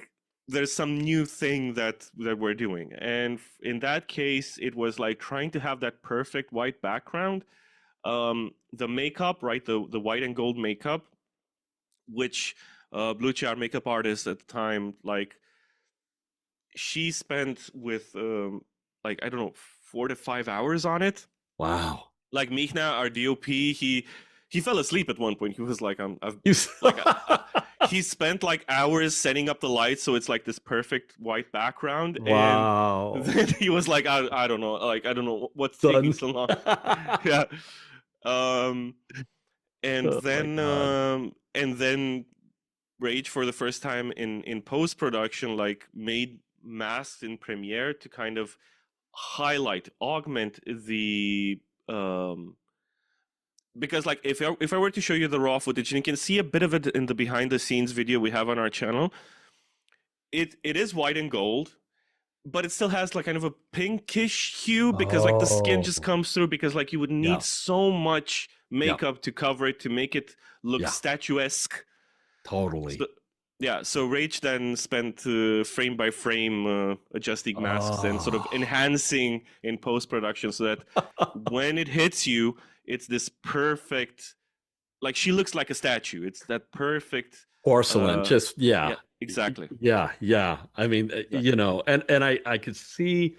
Speaker 3: there's some new thing that we're doing, and in that case, it was like trying to have that perfect white background. The makeup, right? The white and gold makeup, which Blue our makeup artist at the time, like she spent with like I don't know 4 to 5 hours on it.
Speaker 2: Wow.
Speaker 3: Like Michna, our DOP, he fell asleep at one point. He was like, he spent like hours setting up the lights so it's like this perfect white background.
Speaker 2: Wow.
Speaker 3: And then he was like, I don't know, like I don't know what's
Speaker 2: Done.
Speaker 3: taking so long. Yeah. And
Speaker 2: Oh
Speaker 3: then Rach for the first time in post production like made masks in Premiere to kind of highlight, augment the because like if I were to show you the raw footage, and you can see a bit of it in the behind the scenes video we have on our channel, it is white and gold, but it still has like kind of a pinkish hue because like the skin just comes through, because like you would need so much makeup to cover it to make it look statuesque.
Speaker 2: Totally.
Speaker 3: So Rach then spent frame by frame adjusting masks and sort of enhancing in post production so that when it hits you, it's this perfect, like she looks like a statue. It's that perfect
Speaker 2: porcelain.
Speaker 3: Exactly.
Speaker 2: Yeah. I mean, you know, and I could see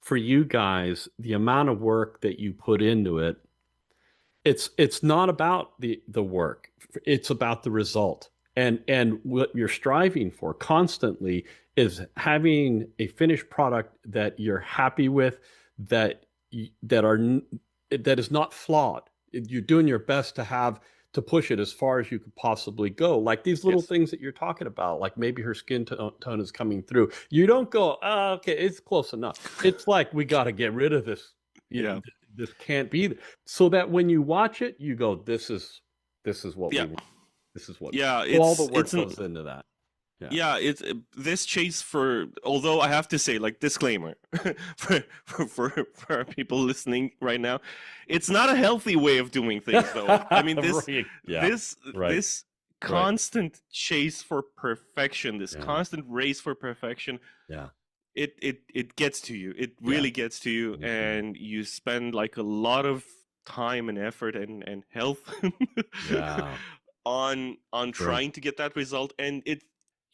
Speaker 2: for you guys the amount of work that you put into it. It's not about the work. It's about the result. And what you're striving for constantly is having a finished product that you're happy with, that is not flawed. You're doing your best to push it as far as you could possibly go. Like these little things that you're talking about, like maybe her skin tone is coming through. You don't go, oh, okay, it's close enough. It's like, we got to get rid of this. You know, this can't be there. So that when you watch it, you go, this is what we want. This is what all the work goes into that.
Speaker 3: It's this chase for, although I have to say, like, disclaimer for people listening right now, it's not a healthy way of doing things, though. I mean, this constant chase for perfection, this constant race for perfection, it gets to you. It really gets to you, and you spend like a lot of time and effort and health on trying to get that result, and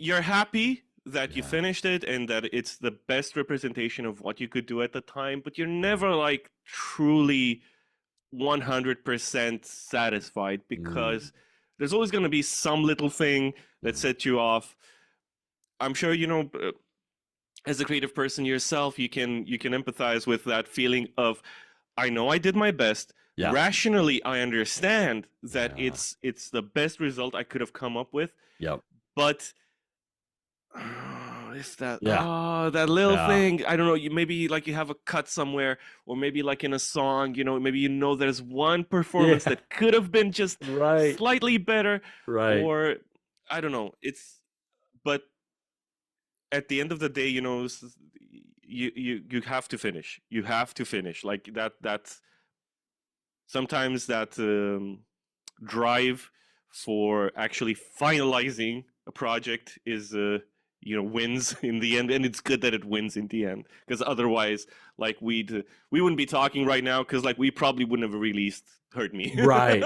Speaker 3: you're happy that you finished it and that it's the best representation of what you could do at the time, but you're never like truly 100% satisfied, because there's always going to be some little thing that sets you off. I'm sure, you know, as a creative person yourself, you can empathize with that feeling of, I know I did my best. Rationally, I understand that it's the best result I could have come up with. But if that that little thing, I don't know, you maybe like you have a cut somewhere, or maybe like in a song, you know, maybe there's one performance that could have been just slightly better, or I don't know. But at the end of the day, you know, you have to finish. You have to finish like that. Sometimes that drive for actually finalizing a project is, wins in the end, and it's good that it wins in the end, because otherwise, like we wouldn't be talking right now, because like we probably wouldn't have released Hurt Me.
Speaker 2: Right.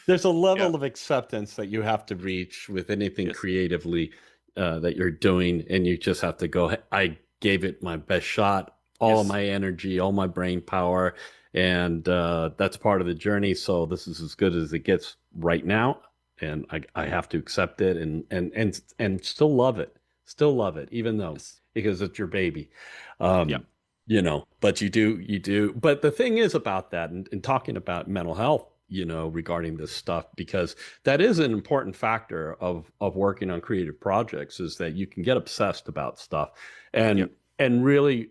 Speaker 2: There's a level of acceptance that you have to reach with anything creatively that you're doing, and you just have to go, I gave it my best shot, all of my energy, all my brain power. And that's part of the journey. So this is as good as it gets right now, and I have to accept it and still love it, even though because it's your baby, you know. But you do. But the thing is about that, and talking about mental health, you know, regarding this stuff, because that is an important factor of working on creative projects, is that you can get obsessed about stuff and really.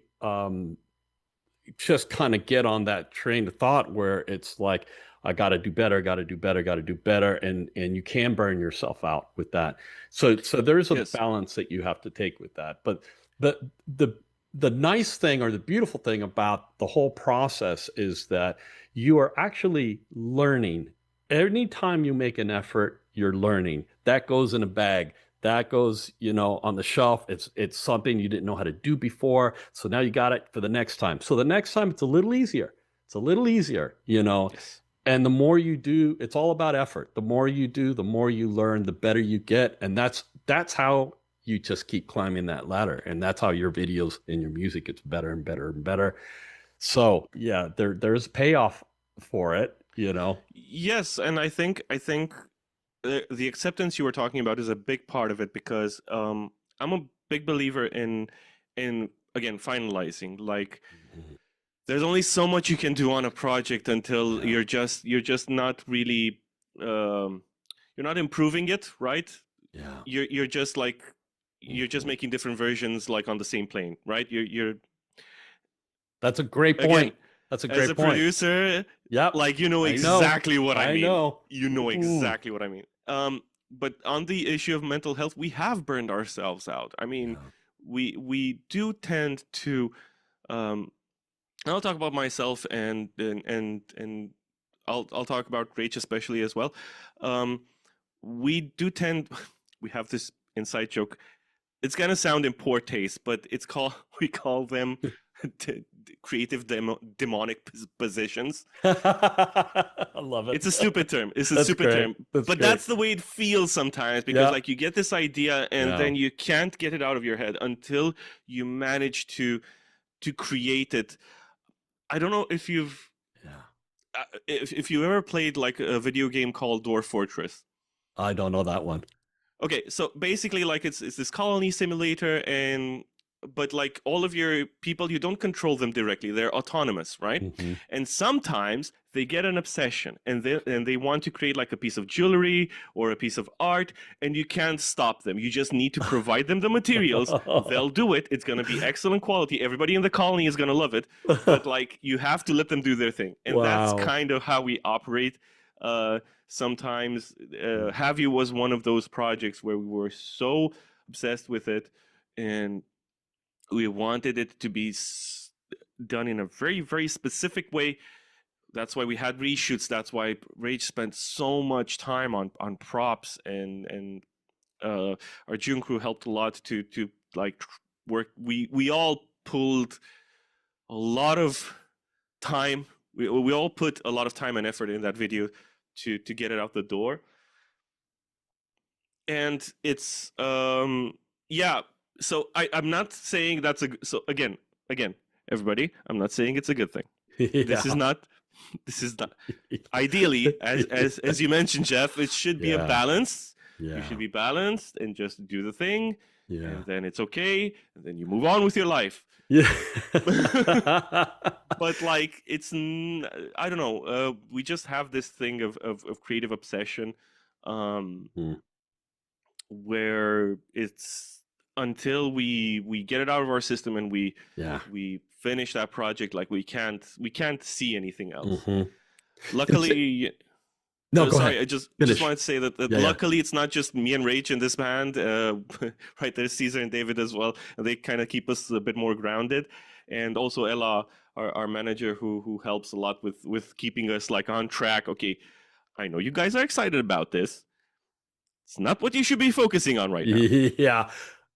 Speaker 2: just kind of get on that train of thought where it's like, I got to do better, got to do better, got to do better, and you can burn yourself out with that. So there's a
Speaker 3: Yes.
Speaker 2: balance that you have to take with that. But the the the nice thing or the beautiful thing about the whole process is that you are actually learning. Anytime you make an effort, you're learning. That goes in a bag. That goes, on the shelf. It's something you didn't know how to do before. So now you got it for the next time. So the next time it's a little easier. It's a little easier.
Speaker 3: Yes.
Speaker 2: And the more you do, it's all about effort. The more you do, the more you learn, the better you get. And that's how you just keep climbing that ladder. And that's how your videos and your music gets better and better and better. So yeah, there's payoff for it.
Speaker 3: Yes, and I think the acceptance you were talking about is a big part of it because I'm a big believer in again finalizing. Like
Speaker 2: Mhm.
Speaker 3: there's only so much you can do on a project until
Speaker 2: Yeah.
Speaker 3: you're just not really um, you're not improving it, right?
Speaker 2: Yeah.
Speaker 3: You're just like you're just
Speaker 2: Mhm.
Speaker 3: making different versions like on the same plane, right? You're
Speaker 2: That's a great
Speaker 3: again,
Speaker 2: point. That's a
Speaker 3: as
Speaker 2: great
Speaker 3: a
Speaker 2: point.
Speaker 3: producer,
Speaker 2: Yep.
Speaker 3: like you know
Speaker 2: I know.
Speaker 3: exactly what I
Speaker 2: I
Speaker 3: mean.
Speaker 2: know.
Speaker 3: You know
Speaker 2: Mm.
Speaker 3: exactly what I mean. But on the issue of mental health, we have burned ourselves out. I mean,
Speaker 2: Yeah.
Speaker 3: we do tend to. Um, I'll talk about myself and I'll talk about Rach especially as well. Um, we do tend. We have this inside joke. It's gonna sound in poor taste, but it's called we call them creative demonic positions.
Speaker 2: I love it.
Speaker 3: It's a stupid term. It's a
Speaker 2: That's
Speaker 3: stupid
Speaker 2: great.
Speaker 3: term,
Speaker 2: That's
Speaker 3: but
Speaker 2: great.
Speaker 3: that's the way it feels sometimes because
Speaker 2: Yeah.
Speaker 3: like you get this idea and
Speaker 2: Yeah.
Speaker 3: then you can't get it out of your head until you manage to create it. I don't know if you've
Speaker 2: Yeah.
Speaker 3: if you ever played like a video game called Dwarf Fortress.
Speaker 2: I don't know that one.
Speaker 3: Okay, so basically, like it's this colony simulator, and but like all of your people, you don't control them directly. They're autonomous, right?
Speaker 2: Hmm.
Speaker 3: And sometimes they get an obsession, and they want to create like a piece of jewelry or a piece of art, and you can't stop them. You just need to provide them the materials. They'll do it. It's gonna be excellent quality. Everybody in the colony is gonna love it. But like you have to let them do their thing, and that's
Speaker 2: Wow.
Speaker 3: kind of how we operate. Sometimes Have You was one of those projects where we were so obsessed with it and we wanted it to be done in a very, very specific way. That's why we had reshoots. That's why Rach spent so much time on props and our June crew helped a lot to like work. We all pulled a lot of time. We all put a lot of time and effort in that video to get it out the door. And it's yeah. So I'm not saying that's a so again everybody. I'm not saying it's a good thing. This is
Speaker 2: Yeah.
Speaker 3: not. This is not. Ideally, as you mentioned, Jeff, it should be a
Speaker 2: Yeah.
Speaker 3: balance. You should
Speaker 2: Yeah.
Speaker 3: be balanced and just do the thing,
Speaker 2: Yeah.
Speaker 3: and then it's okay, and then you move on with your life.
Speaker 2: Yeah.
Speaker 3: But like I don't know. We just have this thing of creative obsession,
Speaker 2: Mm.
Speaker 3: where it's until we get it out of our system and
Speaker 2: Yeah.
Speaker 3: we finish that project, like we can't see anything else.
Speaker 2: Hmm.
Speaker 3: Luckily,
Speaker 2: No, go
Speaker 3: sorry,
Speaker 2: ahead.
Speaker 3: I just
Speaker 2: Finish.
Speaker 3: wanted to say that
Speaker 2: Yeah. Yeah.
Speaker 3: luckily it's not just me and Rach in this band. Right, there's Caesar and David as well, and they kind of keep us a bit more grounded. And also Ella, our manager, who helps a lot with keeping us like on track. Okay, I know you guys are excited about this. It's not what you should be focusing on right now.
Speaker 2: Yeah.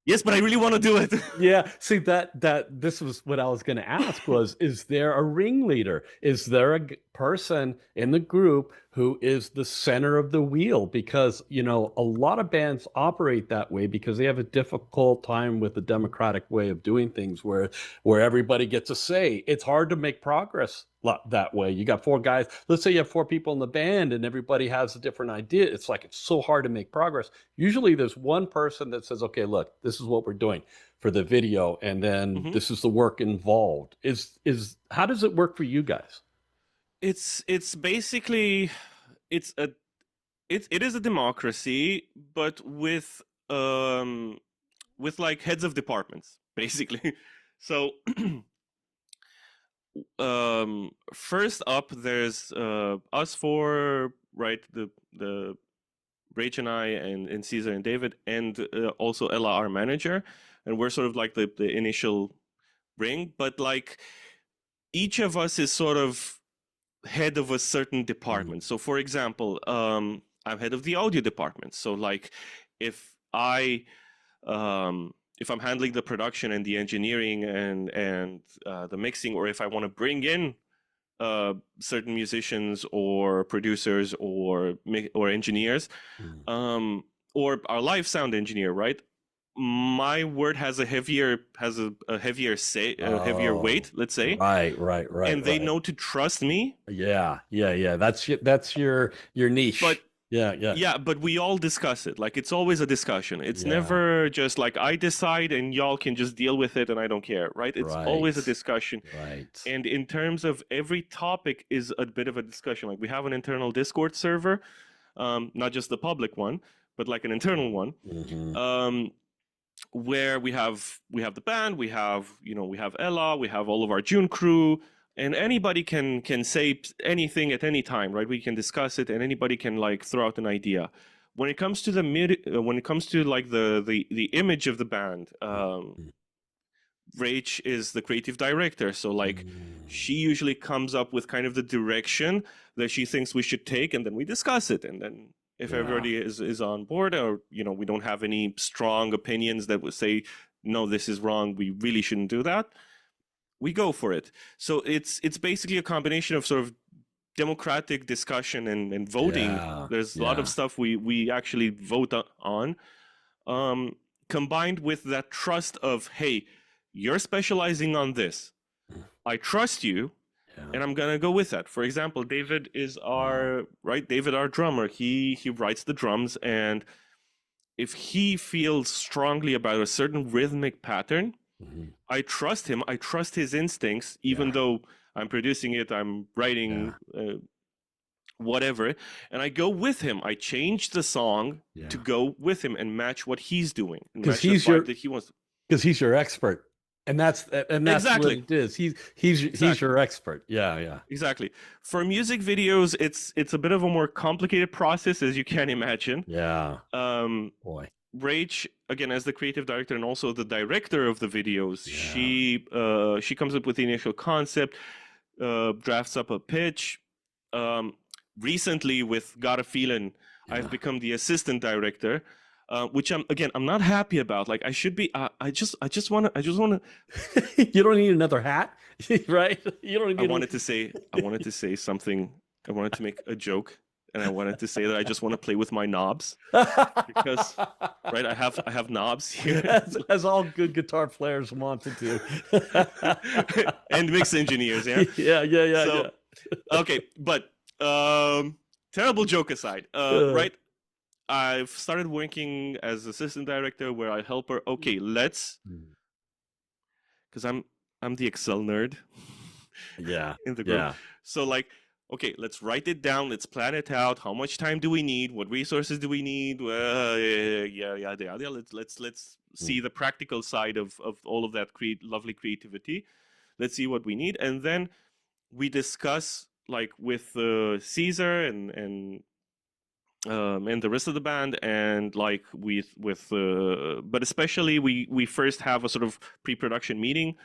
Speaker 3: Yes, but I really want to do it.
Speaker 2: Yeah, see that this was what I was going to ask was, is there a ringleader? Is there a person in the group who is the center of the wheel? Because, a lot of bands operate that way because they have a difficult time with the democratic way of doing things where everybody gets a say. It's hard to make progress that way. You got four guys. Let's say you have four people in the band and everybody has a different idea. It's so hard to make progress. Usually there's one person that says, okay, look, this is what we're doing for the video, and then
Speaker 3: Hmm.
Speaker 2: this is the work involved. Is how does it work for you guys?
Speaker 3: It's basically it's a it is a democracy, but with like heads of departments, basically. So first up, there's us four, right? The Rach and I and Caesar and David, and also Ella, our manager, and we're sort of like the initial ring. But like each of us is sort of head of a certain department. So, for example, I'm head of the audio department. So, like, if I if I'm handling the production and the engineering and the mixing, or if I want to bring in certain musicians or producers or engineers, or our live sound engineer, right? My word has a heavier heavier weight, let's say.
Speaker 2: Right.
Speaker 3: And they know to trust me.
Speaker 2: Yeah. That's your niche.
Speaker 3: But
Speaker 2: yeah,
Speaker 3: but we all discuss it. Like, it's always a discussion. It's never just like I decide and y'all can just deal with it and I don't care, right? It's always a discussion.
Speaker 2: Right.
Speaker 3: And in terms of every topic is a bit of a discussion. Like, we have an internal Discord server, not just the public one, but like an internal one. Where we have the band, we have Ella, we have all of our June crew, and anybody can say anything at any time, right? We can discuss it, and anybody can like throw out an idea. When it comes to like the image of the band, Rach is the creative director, so like she usually comes up with kind of the direction that she thinks we should take, and then we discuss it, and then if everybody is on board, or we don't have any strong opinions that would say no, this is wrong, we really shouldn't do that, we go for it. So it's basically a combination of sort of democratic discussion and voting. There's a lot of stuff we actually vote on, combined with that trust of, hey, you're specializing on this, I trust you, and I'm gonna go with that. For example, David is our drummer. He writes the drums, and if he feels strongly about a certain rhythmic pattern, I trust him. I trust his instincts, even though I'm producing it, I'm writing whatever, and I go with him. I change the song to go with him and match what he's doing,
Speaker 2: because he's your expert. And that's exactly what it is. He's your expert. Yeah.
Speaker 3: Exactly. For music videos, it's a bit of a more complicated process, as you can imagine.
Speaker 2: Yeah. Boy.
Speaker 3: Rach, again, as the creative director and also the director of the videos, she comes up with the initial concept, drafts up a pitch. Recently, with Got a Feeling, I've become the assistant director. Which I'm not happy about. Like, I should be. I just want to.
Speaker 2: You don't need another hat, right? You don't need.
Speaker 3: I wanted to say something. I wanted to make a joke, and I wanted to say that I just want to play with my knobs because, right? I have knobs here,
Speaker 2: as all good guitar players want to do,
Speaker 3: and mix engineers.
Speaker 2: Yeah.
Speaker 3: Okay, but terrible joke aside, right? I've started working as assistant director where I help her. Okay, let's, because I'm the Excel nerd. In the group. So like, okay, let's write it down. Let's plan it out. How much time do we need? What resources do we need? Let's see the practical side of all of that lovely creativity. Let's see what we need, and then we discuss like with Caesar and the rest of the band, and like but especially we first have a sort of pre-production meeting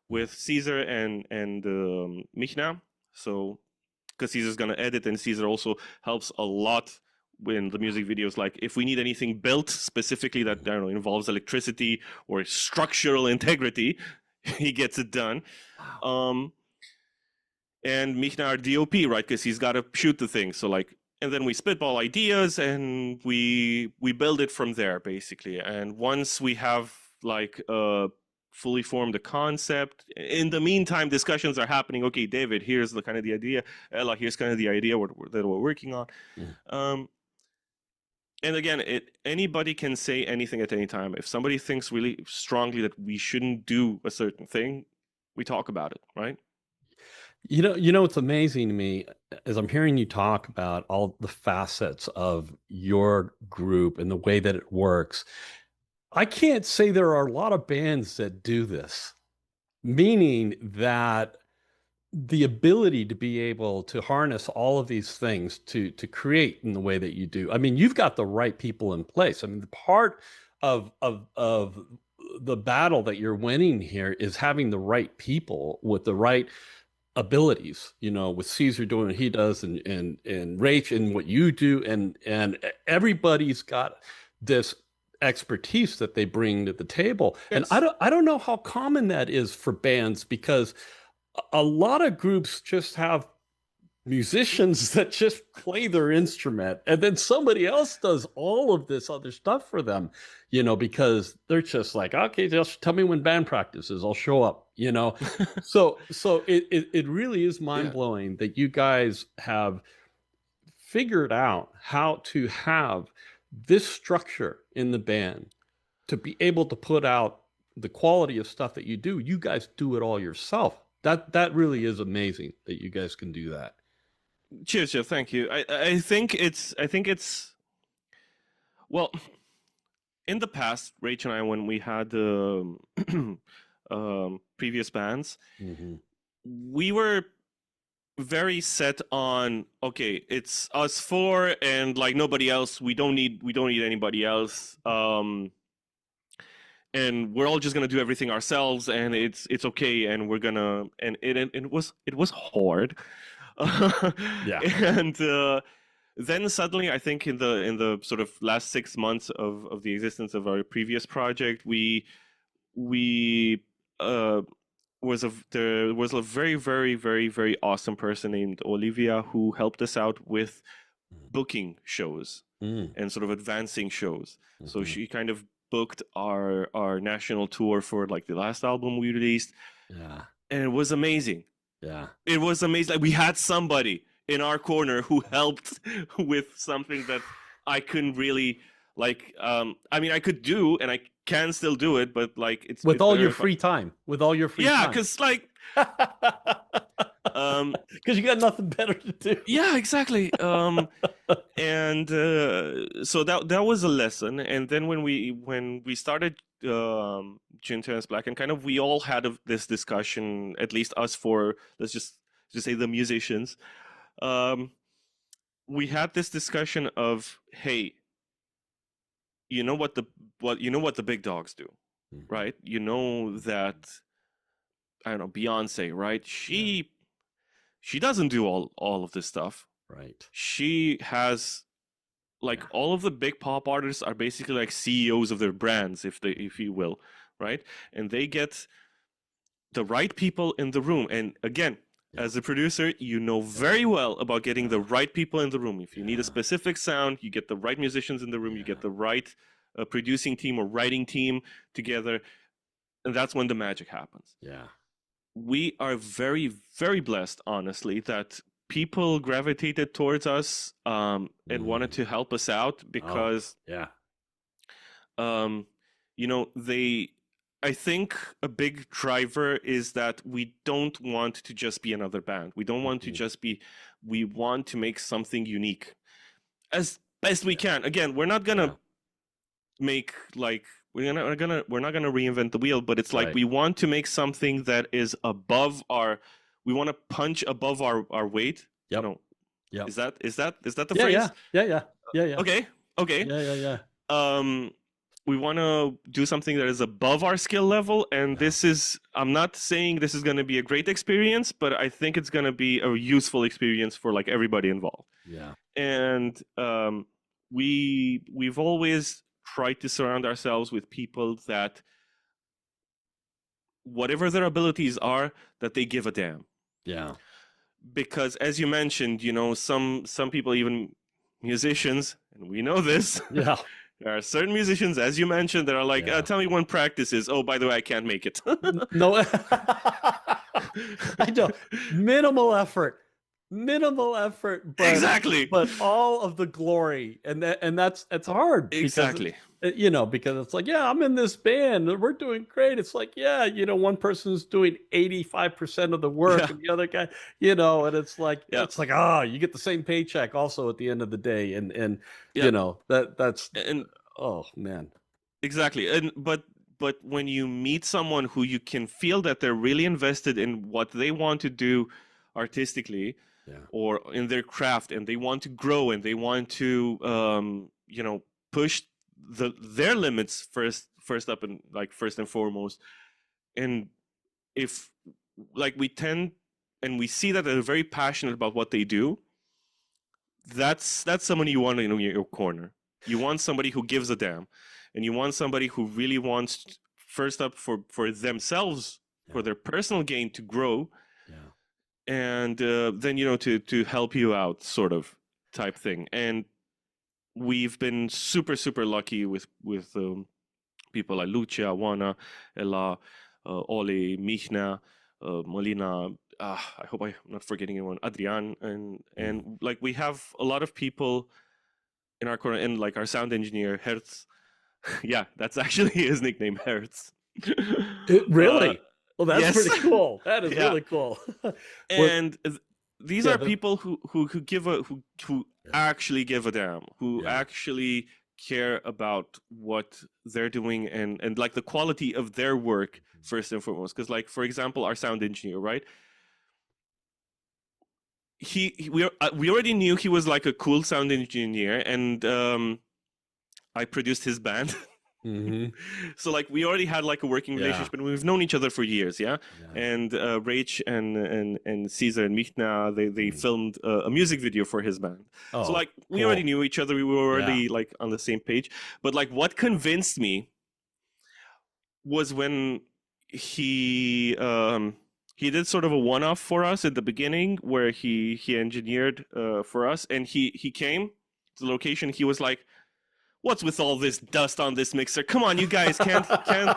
Speaker 3: with Caesar and Michna. So because Caesar's gonna edit, and Caesar also helps a lot in the music videos. Like if we need anything built specifically that involves electricity or structural integrity, he gets it done. And Michna, our DOP, right? Because he's got to shoot the thing. So like. And then we spitball ideas and we build it from there, basically. And once we have like fully formed a concept, in the meantime, discussions are happening. Okay, David, here's the kind of the idea. Ella, here's kind of the idea that we're working on. And again, anybody can say anything at any time. If somebody thinks really strongly that we shouldn't do a certain thing, we talk about it, right?
Speaker 2: You know, what's amazing to me as I'm hearing you talk about all the facets of your group and the way that it works. I can't say there are a lot of bands that do this, meaning that the ability to be able to harness all of these things to create in the way that you do. I mean, you've got the right people in place. I mean, the part of the battle that you're winning here is having the right people with the right abilities, you know, with Caesar doing what he does, and Rach and what you do, and everybody's got this expertise that they bring to the table. And
Speaker 3: Yes.
Speaker 2: I don't know how common that is for bands, because a lot of groups just have musicians that just play their instrument, and then somebody else does all of this other stuff for them, you know, because they're just like, okay, just tell me when band practices, I'll show up, you know. So it really is
Speaker 3: Yeah.
Speaker 2: mind-blowing that you guys have figured out how to have this structure in the band to be able to put out the quality of stuff that you do. You guys do it all yourself. That really is amazing that you guys can do that.
Speaker 3: Cheers, Jeff. Thank you. I think it's well, in the past, Rach and I, when we had previous bands,
Speaker 2: Mm-hmm.
Speaker 3: we were very set on, okay, it's us four and like nobody else. We don't need anybody else. And we're all just gonna do everything ourselves, and it's okay, and we're gonna, and it was hard.
Speaker 2: Yeah.
Speaker 3: And then suddenly, I think in the sort of last 6 months of the existence of our previous project, we there was a very, very, very, very awesome person named Olivia who helped us out with booking shows
Speaker 2: Mm.
Speaker 3: and sort of advancing shows. So
Speaker 2: Mhm.
Speaker 3: she kind of booked our national tour for like the last album we released,
Speaker 2: Yeah.
Speaker 3: and it was amazing.
Speaker 2: Yeah.
Speaker 3: It was amazing. Like, we had somebody in our corner who helped with something that I couldn't really, like. I mean, I could do, and I can still do it, but like it's
Speaker 2: With all
Speaker 3: better
Speaker 2: your
Speaker 3: if
Speaker 2: free time. With all your free
Speaker 3: yeah,
Speaker 2: time.
Speaker 3: because like
Speaker 2: Because you got nothing better to do.
Speaker 3: yeah, exactly. And so that was a lesson. And then when we started Gin Tennis Black, and kind of we all had this discussion, at least us four, let's just say the musicians, um, we had this discussion of, hey, you know what the big dogs do,
Speaker 2: Mhm.
Speaker 3: right? You know that, I don't know, Beyonce, right? She doesn't do all of this stuff.
Speaker 2: Right.
Speaker 3: She has, like,
Speaker 2: Yeah.
Speaker 3: all of the big pop artists are basically like CEOs of their brands, if you will, right? And they get the right people in the room. And again,
Speaker 2: Yeah.
Speaker 3: as a producer, you know very well about getting the right people in the room. If you need a specific sound, you get the right musicians in the room. You get the right producing team or writing team together, and that's when the magic happens.
Speaker 2: Yeah.
Speaker 3: We are very, very blessed, honestly, that people gravitated towards us and wanted to help us out, because
Speaker 2: Yeah.
Speaker 3: you know, I think a big driver is that we don't want to just be another band. We don't want to
Speaker 2: Mhm.
Speaker 3: just be, we want to make something unique as best we can. Again, we're not gonna make, like, we're not gonna reinvent the wheel, but it's like,
Speaker 2: Right.
Speaker 3: we want to make something that is above our, we want to punch above our weight.
Speaker 2: Yep.
Speaker 3: No.
Speaker 2: Yep.
Speaker 3: Is that the
Speaker 2: Yeah.
Speaker 3: phrase?
Speaker 2: Yeah. Yeah.
Speaker 3: Okay.
Speaker 2: Yeah.
Speaker 3: We want to do something that is above our skill level, and this is, I'm not saying this is going to be a great experience, but I think it's going to be a useful experience for like everybody involved.
Speaker 2: Yeah.
Speaker 3: And we've always tried to surround ourselves with people that, whatever their abilities are, that they give a damn.
Speaker 2: Yeah.
Speaker 3: Because as you mentioned, you know, some people, even musicians, and we know this,
Speaker 2: Yeah.
Speaker 3: there are certain musicians, as you mentioned, that are like,
Speaker 2: Yeah.
Speaker 3: tell me when practice is. Oh, by the way, I can't make it.
Speaker 2: No. I know. Minimal effort, but
Speaker 3: Exactly.
Speaker 2: but all of the glory, and that's it's hard
Speaker 3: Exactly.
Speaker 2: because you know, because it's like, yeah, I'm in this band, we're doing great. It's like, yeah, you know, one person's doing 85% of the work,
Speaker 3: Yeah.
Speaker 2: and the other guy, you know, and it's like,
Speaker 3: Yeah.
Speaker 2: you get the same paycheck also at the end of the day, and
Speaker 3: Yeah.
Speaker 2: you know, that's
Speaker 3: And
Speaker 2: oh man,
Speaker 3: exactly. And but but when you meet someone who you can feel that they're really invested in what they want to do artistically or in their craft, and they want to grow and they want to push their limits first up and like first and foremost. And if like we tend and we see that they're very passionate about what they do, that's someone you want in your corner. You want somebody who gives a damn, and you want somebody who really wants first up for themselves, for their personal gain to grow, and then to help you out, sort of type thing. And we've been super lucky with people like Lucia, Wana, Ella, Ole, Michna, Molina. I hope I'm not forgetting anyone. Adrian, and like we have a lot of people in our corner, and like our sound engineer Hertz. Yeah, that's actually his nickname, Hertz.
Speaker 2: Really? Well, that's
Speaker 3: yes.
Speaker 2: pretty cool. That is really cool.
Speaker 3: And these are people who give who actually give a damn, who actually care about what they're doing and like the quality of their work first and foremost. Because like, for example, our sound engineer, right? We already knew he was like a cool sound engineer, and I produced his band. So like we already had like a working relationship, and we've known each other for years, and Rach and Caesar and Michna, they filmed a music video for his band. So like we already knew each other, we were already like on the same page. But like what convinced me was when he did sort of a one-off for us at the beginning, where he engineered for us, and he came to the location. He was like, "What's with all this dust on this mixer? Come on, you guys can't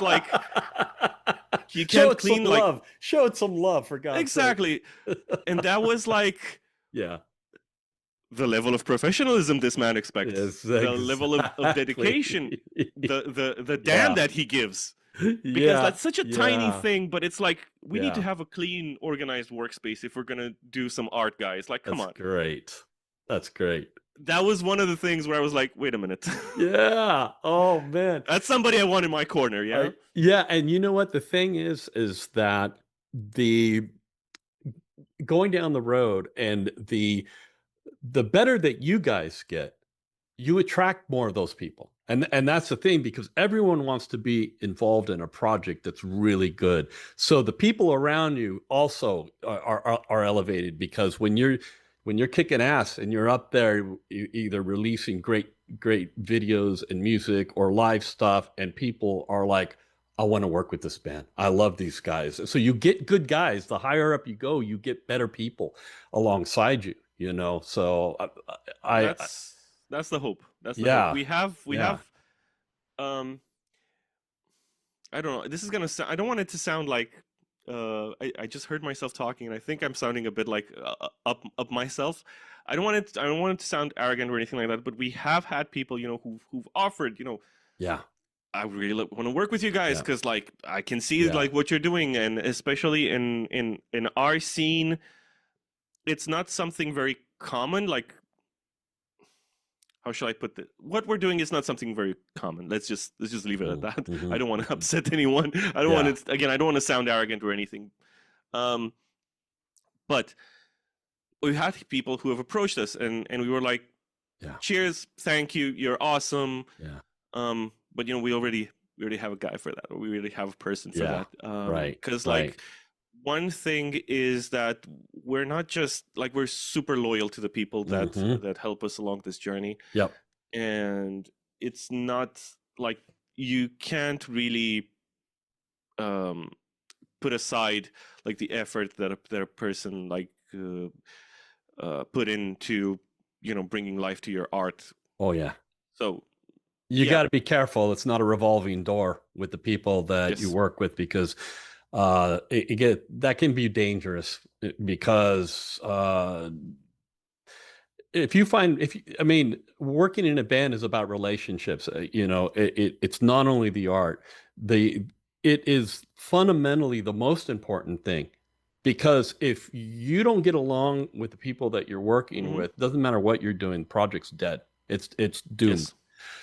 Speaker 3: like, you can't clean like
Speaker 2: love. Show it some love, for God's
Speaker 3: exactly." And that was like the level of professionalism this man expects, the level of dedication, the damn that he gives. Because that's such a tiny thing, but it's like we need to have a clean, organized workspace if we're gonna do some art, guys. Like, come on.
Speaker 2: That's great.
Speaker 3: That was one of the things where I was like, wait a minute.
Speaker 2: Oh man.
Speaker 3: That's somebody I want in my corner,
Speaker 2: and you know what? The thing is that the going down the road and the better that you guys get, you attract more of those people. And that's the thing, because everyone wants to be involved in a project that's really good. So the people around you also are elevated, because when you're kicking ass and you're up there, either releasing great videos and music or live stuff, and people are like, I want to work with this band. I love these guys. So you get good guys. The higher up you go, you get better people alongside you, So
Speaker 3: that's the hope. That's the hope. We have I don't know. This is gonna sound, I don't want it to sound like I just heard myself talking, and I think I'm sounding a bit like up myself. I don't want it to sound arrogant or anything like that. But we have had people, who've offered, I really want to work with you guys, because like I can see like what you're doing, and especially in our scene, it's not something very common. Like, how shall I put this? What we're doing is not something very common. Let's just leave it at that. I don't want to upset anyone. I don't want to, again, I don't want to sound arrogant or anything. But we've had people who have approached us, and we were like, cheers, thank you, you're awesome. But we already have a guy for that, or we already have a person for that. Because like, one thing is that we're not just like, we're super loyal to the people that help us along this journey. And it's not like, you can't really put aside like the effort that a person like put into bringing life to your art. So you got to be careful. It's not a revolving door with the people that you work with, because that can be dangerous, because working in a band is about relationships. It's not only the art. It is fundamentally the most important thing, because if you don't get along with the people that you're working with, doesn't matter what you're doing, project's dead. It's doomed.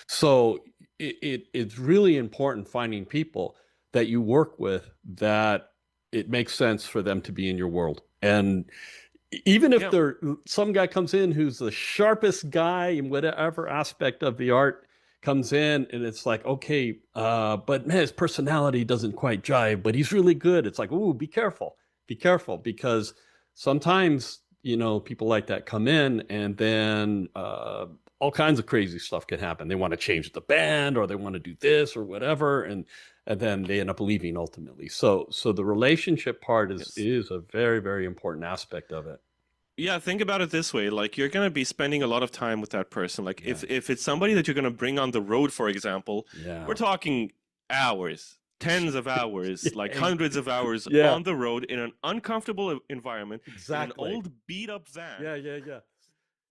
Speaker 3: So
Speaker 2: it's really important finding people that you work with that it makes sense for them to be in your world. And even if
Speaker 3: Yeah.
Speaker 2: some guy comes in who's the sharpest guy in whatever aspect of the art comes in, and it's like, okay, but man, his personality doesn't quite jive, but he's really good. It's like, ooh, be careful, because sometimes, people like that come in, and then all kinds of crazy stuff can happen. They want to change the band, or they want to do this or whatever, and then they end up leaving ultimately. So the relationship part is
Speaker 3: Yes.
Speaker 2: is a very, very important aspect of it.
Speaker 3: Yeah, think about it this way. Like you're gonna be spending a lot of time with that person. Like
Speaker 2: Yeah.
Speaker 3: if it's somebody that you're gonna bring on the road, for example, we're
Speaker 2: Yeah.
Speaker 3: talking hours, tens of hours, like
Speaker 2: Yeah.
Speaker 3: hundreds of hours
Speaker 2: Yeah.
Speaker 3: on the road in an uncomfortable environment, in an
Speaker 2: Exactly.
Speaker 3: old beat up van.
Speaker 2: Yeah.